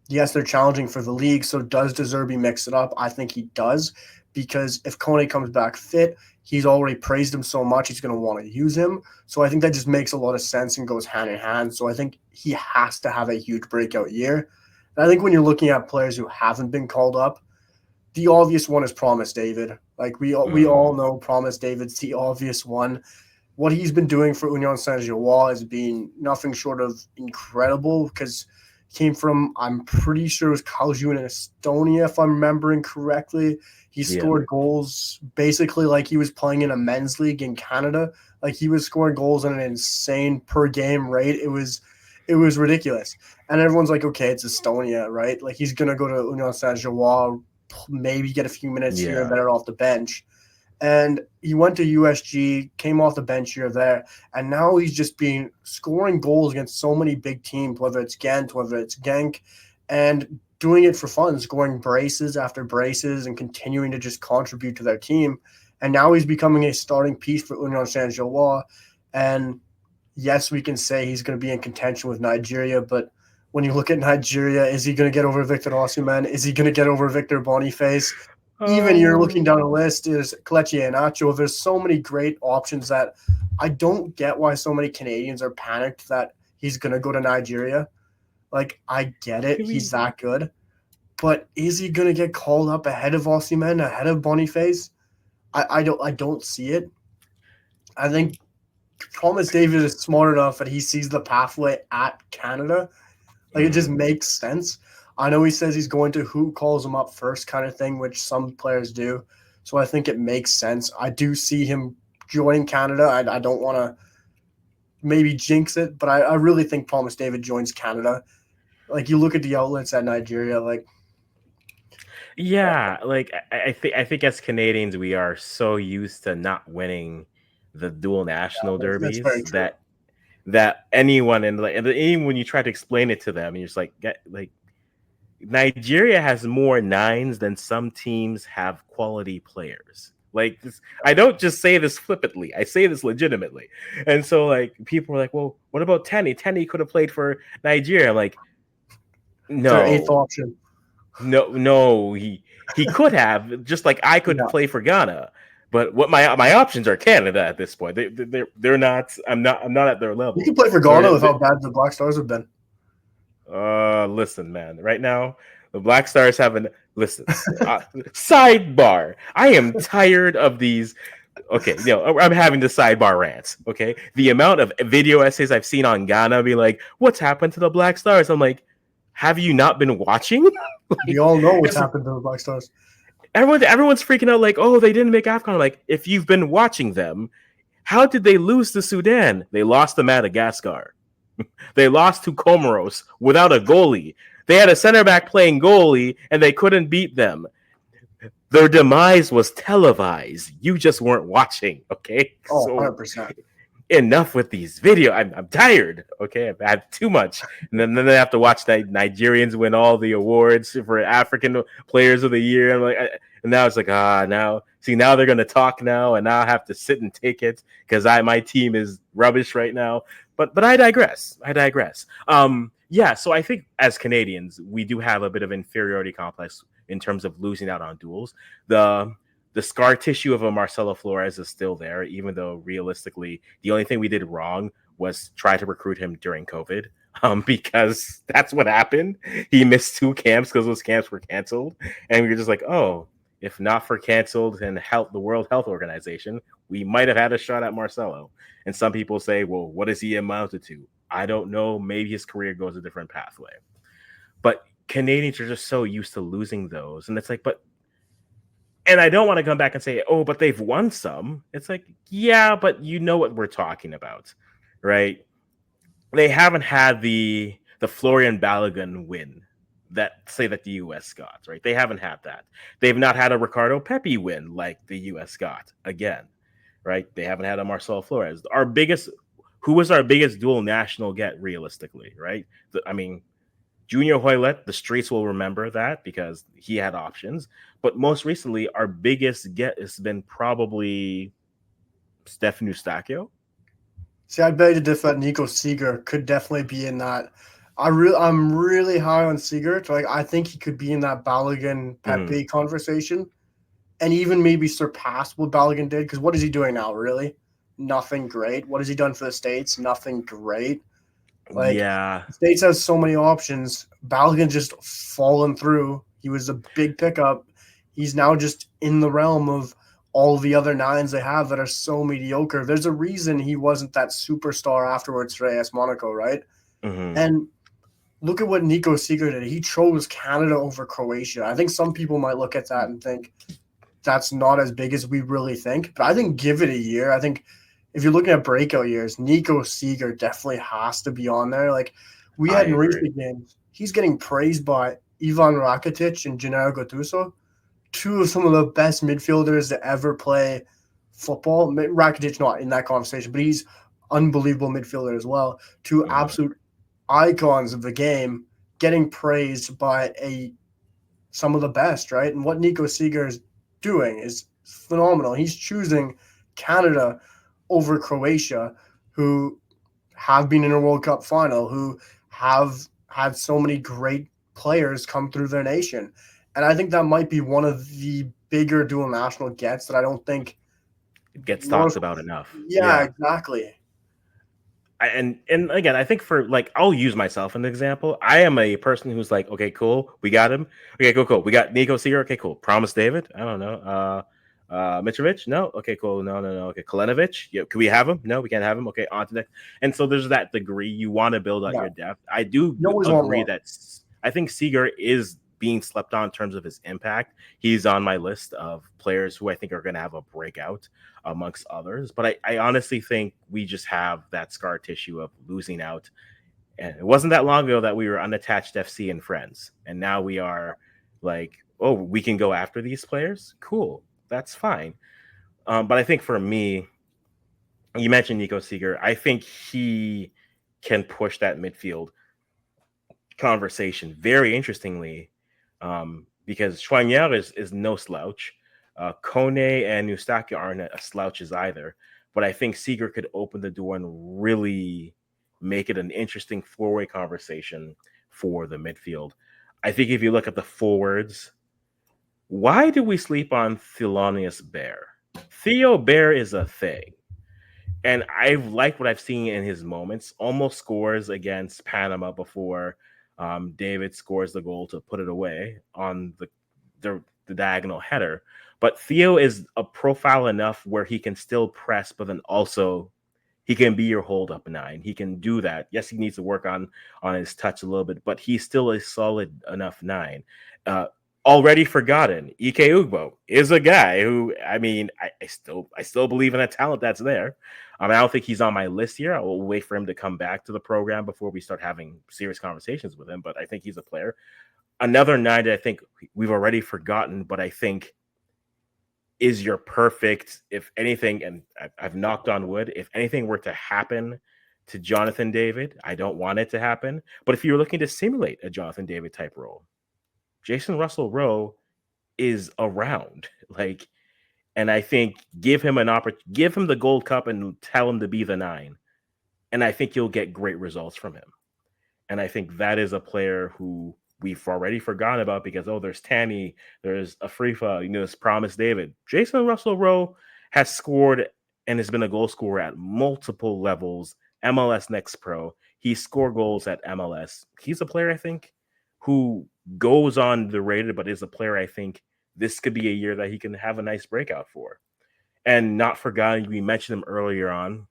yes, they're challenging for the league. So does De Zerbi mix it up? I think he does, because if Kone comes back fit, he's already praised him so much, he's going to want to use him. So I think that just makes a lot of sense and goes hand in hand. So I think he has to have a huge breakout year. And I think when you're looking at players who haven't been called up, the obvious one is Promise David. Like we all know Promise David's the obvious one. What he's been doing for Union Saint-Gilloise has been nothing short of incredible, because he came from, I'm pretty sure it was Kalju in Estonia, if I'm remembering correctly. He scored goals basically like he was playing in a men's league in Canada. Like he was scoring goals at an insane per game rate. It was ridiculous. And everyone's like, okay, it's Estonia, right? Like he's going to go to Union Saint-Gilloise, maybe get a few minutes here and there off the bench. And he went to USG, came off the bench here or there, and now he's just been scoring goals against so many big teams, whether it's Ghent, whether it's Genk, and doing it for fun, scoring braces after braces and continuing to just contribute to their team. And now he's becoming a starting piece for Union Saint-Gilloise. And yes, we can say he's going to be in contention with Nigeria, but when you look at Nigeria, is he going to get over Victor Osimhen? Is he going to get over Victor Boniface? Even you're looking down the list, is Kelechi Iheanacho. There's so many great options that I don't get why so many Canadians are panicked that he's going to go to Nigeria. Like, I get it. He's that good. But is he going to get called up ahead of Osimhen, ahead of Boniface? I don't see it. I think Thomas David is smart enough that he sees the pathway at Canada. Like, it just makes sense. I know he says he's going to who calls him up first kind of thing, which some players do. So I think it makes sense. I do see him joining Canada. I don't want to maybe jinx it, but I really think Thomas David joins Canada. Like, you look at the outlets at Nigeria, like. Yeah, like I think as Canadians, we are so used to not winning the dual national derbies that anyone, and even when you try to explain it to them, you're just like Nigeria has more nines than some teams have quality players. Like this, I don't just say this flippantly. I say this legitimately. And so like people are like, well, what about Tenny? Tenny could have played for Nigeria. I'm like, no. Their eighth option. No, he could have, just like I could play for Ghana. But what my options are Canada at this point. They're not. I'm not at their level. You can play for Ghana with how bad the Black Stars have been. Listen, man. Right now, the Black Stars haven't. Listen. Sidebar. I am tired of these. Okay, I'm having the sidebar rants. Okay, the amount of video essays I've seen on Ghana be like, "What's happened to the Black Stars?" I'm like, have you not been watching? Like, we all know what's happened to the Black Stars. Everyone's freaking out like, oh, they didn't make AFCON. Like, if you've been watching them, how did they lose to Sudan? They lost to Madagascar. They lost to Comoros without a goalie. They had a center back playing goalie, and they couldn't beat them. Their demise was televised. You just weren't watching, okay? Oh, So 100%. enough with these video. I'm tired. Okay, I've had too much, and then they have to watch Nigerians win all the awards for African Players of the Year. And now it's like now they're gonna talk now, and now I have to sit and take it because my team is rubbish right now. But I digress. Yeah. So I think as Canadians, we do have a bit of inferiority complex in terms of losing out on duels. The scar tissue of a Marcelo Flores is still there, even though realistically, the only thing we did wrong was try to recruit him during COVID, because that's what happened. He missed 2 camps because those camps were canceled, and we were just like, oh, if not for canceled and the World Health Organization, we might have had a shot at Marcelo. And some people say, well, what is he amounted to? I don't know. Maybe his career goes a different pathway. But Canadians are just so used to losing those, and it's like, and I don't want to come back and say, oh, but they've won some. It's like, yeah, but you know what we're talking about, right? They haven't had the Florian Balogun win that the U.S. got, right? They haven't had that. They've not had a Ricardo Pepi win like the U.S. got again, right? They haven't had a Marcelo Flores. Who was our biggest dual national get realistically, right? Junior Hoylett, the streets will remember that because he had options. But most recently, our biggest get has been probably Stefan Eustachio. See, I beg to differ that Nico Seeger could definitely be in that. I'm really high on Seeger. Like, I think he could be in that Balogun Pepe conversation, and even maybe surpass what Balogun did. Because what is he doing now? Really, nothing great. What has he done for the States? Nothing great. Like, yeah, the States has so many options. Balogun just fallen through. He was a big pickup. He's now just in the realm of all the other 9s they have that are so mediocre. There's a reason he wasn't that superstar afterwards for AS Monaco, right? Mm-hmm. And look at what Nico Seeger did. He chose Canada over Croatia. I think some people might look at that and think that's not as big as we really think. But I think give it a year. I think if you're looking at breakout years, Nico Seeger definitely has to be on there. Like, we had in recent games, he's getting praised by Ivan Rakitic and Gennaro Gattuso, 2 of some of the best midfielders to ever play football. Rakitic not in that conversation, but he's unbelievable midfielder as well. 2 absolute icons of the game getting praised by some of the best, right? And what Nico Seeger is doing is phenomenal. He's choosing Canada over Croatia, who have been in a World Cup final, who have had so many great players come through their nation. And I think that might be one of the bigger dual national gets that I don't think it gets talked about enough. Yeah, exactly. And again, I think I'll use myself as an example. I am a person who's like, okay, cool, we got him. Okay, cool. We got Nico Seeger. Okay, cool. Promise David. I don't know. Mitrovic? No. Okay, cool. No. Okay, Kalinovic. Yeah, can we have him? No, we can't have him. Okay, on to next. And so there's that degree you want to build out your depth. I do agree that I think Seeger is being slept on in terms of his impact. He's on my list of players who I think are going to have a breakout amongst others. But I honestly think we just have that scar tissue of losing out. And it wasn't that long ago that we were unattached FC and friends. And now we are like, oh, we can go after these players? Cool. That's fine. But I think for me, you mentioned Nico Seeger. I think he can push that midfield conversation very interestingly, because Choignard is no slouch. Kone and Eustachio aren't slouches either. But I think Seeger could open the door and really make it an interesting four-way conversation for the midfield. I think if you look at the forwards, why do we sleep on Thelonious Bear? Theo Bear is a thing. And I've liked what I've seen in his moments. Almost scores against Panama before David scores the goal to put it away on the diagonal header. But Theo is a profile enough where he can still press, but then also he can be your hold-up 9. He can do that. Yes, he needs to work on his touch a little bit, but he's still a solid enough 9. already forgotten. Ike Ugbo is a guy who, I mean, I still believe in the talent that's there. I don't think he's on my list here. I will wait for him to come back to the program before we start having serious conversations with him. But I think he's a player. Another nine that I think we've already forgotten, but I think is your perfect, if anything, and I've knocked on wood, if anything were to happen to Jonathan David, I don't want it to happen. But if you're looking to simulate a Jonathan David type role, Jason Russell Rowe is around. Like, and I think give him the Gold Cup and tell him to be the 9. And I think you'll get great results from him. And I think that is a player who we've already forgotten about because, there's Tanny, there's Afrifa, there's Promise David. Jason Russell Rowe has scored and has been a goal scorer at multiple levels. MLS Next Pro. He scored goals at MLS. He's a player, I think, who goes on the rated, but is a player I think this could be a year that he can have a nice breakout for. And not forgotten, we mentioned him earlier on,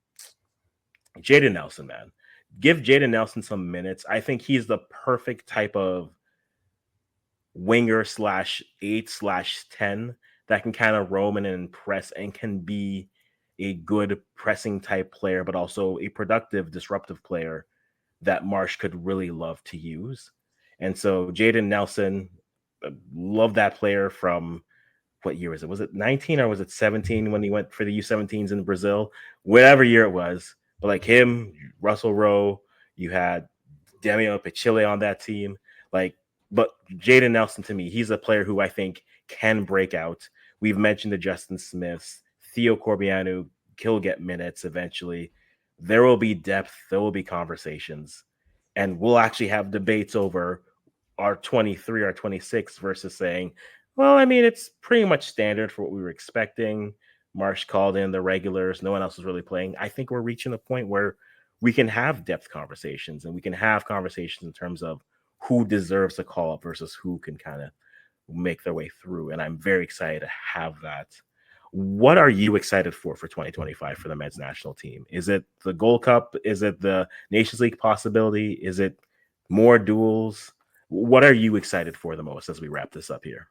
Jaden Nelson, man. Give Jaden Nelson some minutes. I think he's the perfect type of winger /8/10 that can kind of roam in and press and can be a good pressing type player, but also a productive, disruptive player that Marsh could really love to use. And so Jaden Nelson, love that player from what year was it? Was it 19 or was it 17 when he went for the U17s in Brazil? Whatever year it was. But like him, Russell Rowe, you had Damian Pichile on that team. But Jaden Nelson, to me, he's a player who I think can break out. We've mentioned the Justin Smiths, Theo Corbianu, he'll get minutes eventually. There will be depth. There will be conversations. And we'll actually have debates over our 23 or 26 versus saying, well, I mean, it's pretty much standard for what we were expecting. Marsh called in the regulars. No one else was really playing. I think we're reaching a point where we can have depth conversations and we can have conversations in terms of who deserves a call up versus who can kind of make their way through. And I'm very excited to have that. What are you excited for 2025 for the men's national team? Is it the Gold Cup? Is it the Nations League possibility? Is it more duels? What are you excited for the most as we wrap this up here?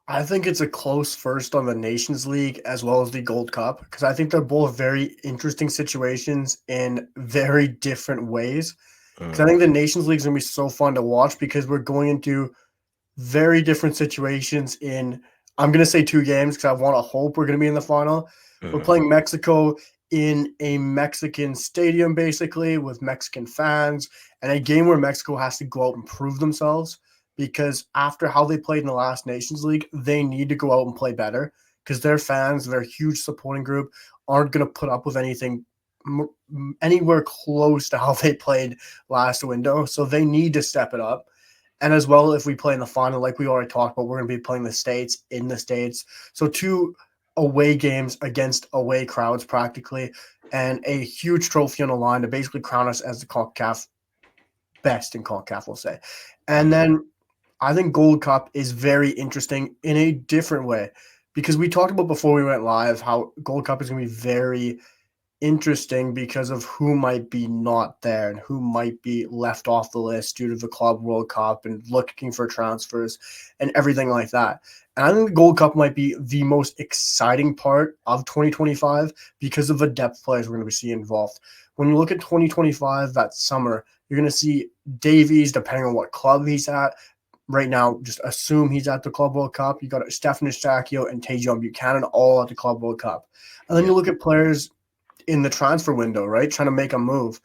I think it's a close first on the Nations League as well as the Gold Cup because I think they're both very interesting situations in very different ways. Because I think the Nations League is going to be so fun to watch because we're going into very different situations in, I'm going to say 2 games because I want to hope we're going to be in the final. We're playing Mexico in a Mexican stadium, basically, with Mexican fans, and a game where Mexico has to go out and prove themselves because after how they played in the last Nations League, they need to go out and play better because their fans, their huge supporting group, aren't going to put up with anything anywhere close to how they played last window. So they need to step it up. And as well, if we play in the final, like we already talked about, we're going to be playing the States in the States. So 2 away games against away crowds practically, and a huge trophy on the line to basically crown us as the CONCACAF best in CONCACAF, we'll say. And then I think Gold Cup is very interesting in a different way because we talked about before we went live how Gold Cup is going to be very interesting because of who might be not there and who might be left off the list due to the Club World Cup and looking for transfers and everything like that. And I think the Gold Cup might be the most exciting part of 2025 because of the depth players we're going to be seeing involved. When you look at 2025, that summer, you're going to see Davies, depending on what club he's at. Right now, just assume he's at the Club World Cup. You got Stefan Eustáquio and Tajon Buchanan all at the Club World Cup. And then you look at players in the transfer window, right? Trying to make a move.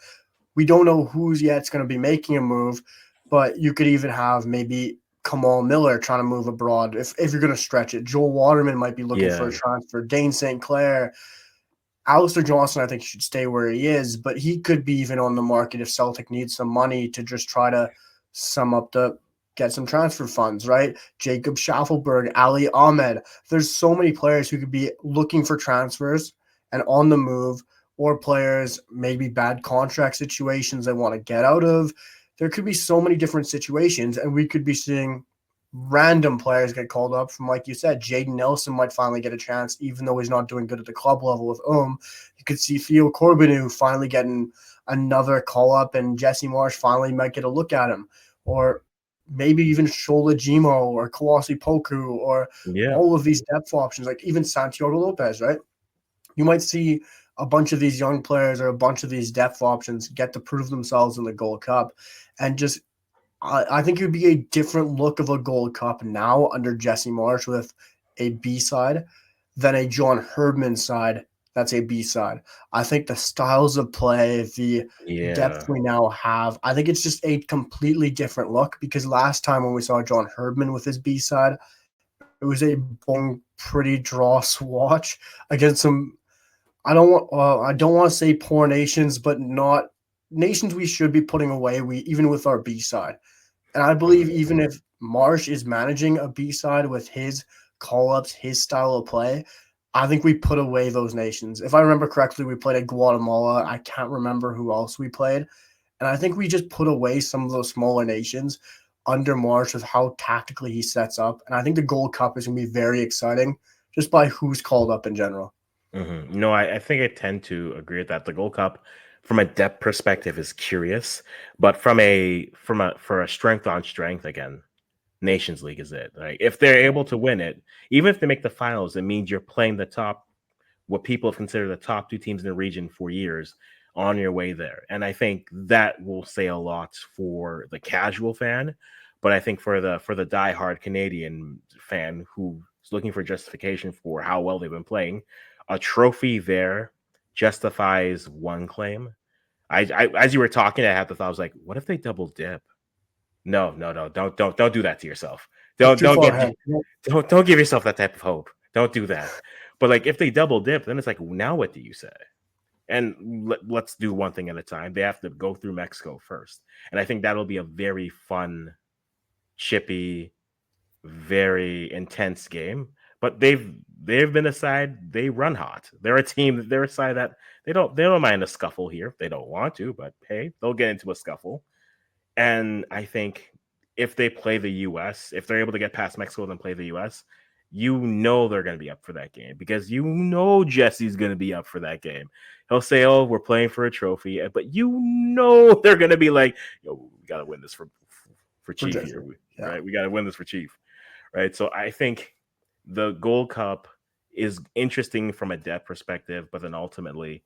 We don't know who's yet's going to be making a move, but you could even have maybe Kamal Miller trying to move abroad if you're going to stretch it. Joel Waterman might be looking for a transfer. Dane St. Clair. Alistair Johnson, I think, should stay where he is, but he could be even on the market if Celtic needs some money to just try to get some transfer funds, right? Jacob Schaffelberg, Ali Ahmed. There's so many players who could be looking for transfers and on the move, or players, maybe bad contract situations they want to get out of. There could be so many different situations, and we could be seeing random players get called up from, like you said, Jaden Nelson might finally get a chance, even though he's not doing good at the club level with You could see Theo Corbianu finally getting another call up, and Jesse Marsh finally might get a look at him. Or maybe even Shola Jimo or Kawasi Poku or Yeah. all of these depth options, like even Santiago Lopez, right? You might see a bunch of these young players or a bunch of these depth options get to prove themselves in the Gold Cup. And just, I think it would be a different look of a Gold Cup now under Jesse Marsh with a B side than a John Herdman side that's a B side. I think the styles of play, the depth Yeah. we now have, I think it's just a completely different look because last time when we saw John Herdman with his B side, it was a boring, pretty draw swatch against some. I don't want to say poor nations, but not nations we should be putting away. We even with our B side, and I believe even if Marsh is managing a B side with his call ups, his style of play, I think we put away those nations. If I remember correctly, we played at Guatemala. I can't remember who else we played, and I think we just put away some of those smaller nations under Marsh with how tactically he sets up. And I think the Gold Cup is going to be very exciting just by who's called up in general. Mm-hmm. No, I think I tend to agree with that. The Gold Cup, from a depth perspective, is curious, but for a strength on strength, again, Nations League is it. Like if they're able to win it, even if they make the finals, it means you're playing the top, what people have considered the top two teams in the region for years, on your way there. And I think that will say a lot for the casual fan, but I think for the diehard Canadian fan who's looking for justification for how well they've been playing, a trophy there justifies one claim. I as you were talking, I had the thought, I was like, what if they double dip? No, don't do that to yourself. It's Don't too don't far get ahead. don't give yourself that type of hope. Don't do that. But like if they double dip, then it's like, now what do you say? And let's do one thing at a time. They have to go through Mexico first, and I think that'll be a very fun, chippy, very intense game. But they've been a side, they run hot. They're a team. They're a side that they don't mind a scuffle here. They don't want to, but hey, they'll get into a scuffle. And I think if they play the US, if they're able to get past Mexico and then play the US, you know they're going to be up for that game because you know Jesse's going to be up for that game. He'll say, "Oh, we're playing for a trophy," but you know they're going to be like, "Yo, we got to win this for Chief here, Yeah. right? We got to win this for Chief, right?" So I think the Gold Cup is interesting from a depth perspective, but then ultimately,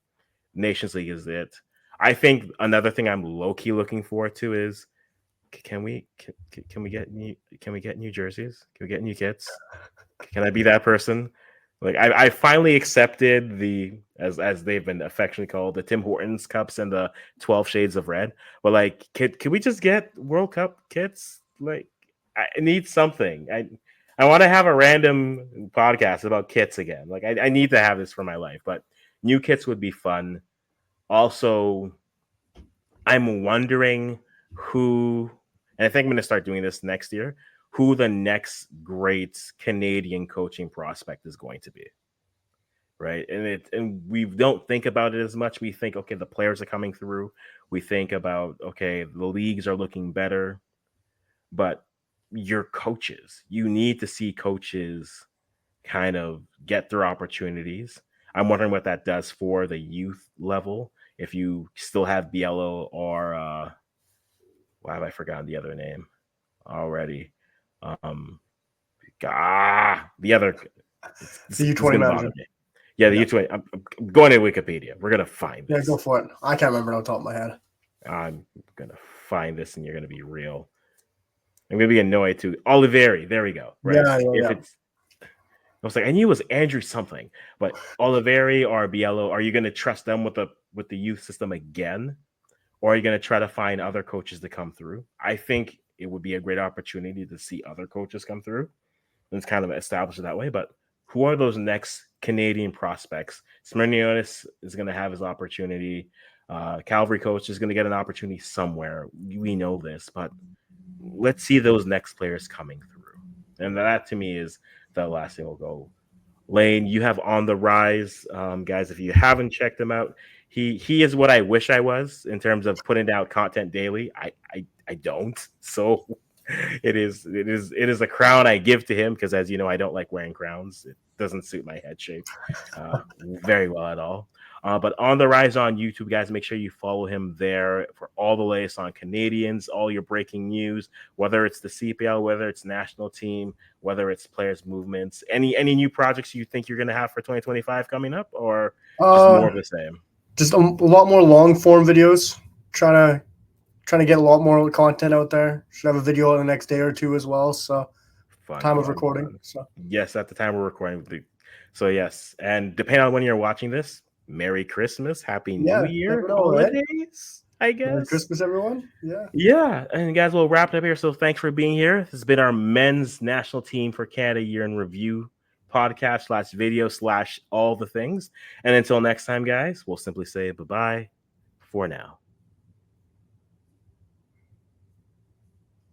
Nations League is it. I think another thing I'm low key looking forward to is can we get new jerseys? Can we get new kits? Can I be that person? Like I finally accepted the as they've been affectionately called the Tim Hortons cups and the 12 shades of red. But like can we just get World Cup kits? Like I need something. I want to have a random podcast about kits again. Like I need to have this for my life, but new kits would be fun. Also, I'm wondering who, and I think I'm going to start doing this next year, who the next great Canadian coaching prospect is going to be. Right. And we don't think about it as much. We think, okay, the players are coming through. We think about, okay, the leagues are looking better. But your coaches, you need to see coaches kind of get their opportunities. I'm wondering what that does for the youth level. If you still have Biello or why have I forgotten the other name already? Um, the other. The This is U20 going to bother manager. me. Yeah, the Yeah. U20. I'm going to Wikipedia. We're gonna find Yeah, this. go for it. I can't remember on top of my head. I'm gonna find this, and you're gonna be real. I'm gonna be annoyed too. Oliveri. There we go. Right. If Yeah. it's, I was like, I knew it was Andrew something, but Oliveri or Biello, are you gonna trust them with the youth system again? Or are you going to try to find other coaches to come through? I think it would be a great opportunity to see other coaches come through. And it's kind of established that way. But who are those next Canadian prospects? Smirniotis is going to have his opportunity. Calvary coach is going to get an opportunity somewhere. We know this, but let's see those next players coming through. And that to me is the last thing we'll go. Lane, you have On the Rise, guys. If you haven't checked him out, he is what I wish I was in terms of putting out content daily. I don't, so it is a crown I give to him because, as you know, I don't like wearing crowns. It doesn't suit my head shape very well at all. But on the Rise on YouTube, guys, make sure you follow him there for all the latest on Canadians, all your breaking news, whether it's the CPL, whether it's national team, whether it's players' movements, any new projects you think you're going to have for 2025 coming up, or just more of the same? Just a lot more long form videos. Trying to get a lot more content out there. Should have a video in the next day or two as well. So time of recording. So yes, at the time we're recording. So yes, and depending on when you're watching this, Merry Christmas, Happy New Year, holidays, I guess. Merry Christmas, everyone. Yeah. Yeah, and guys, we'll wrap it up here. So thanks for being here. This has been our men's national team for Canada year in review podcast / video / all the things. And until next time, guys, we'll simply say bye-bye for now.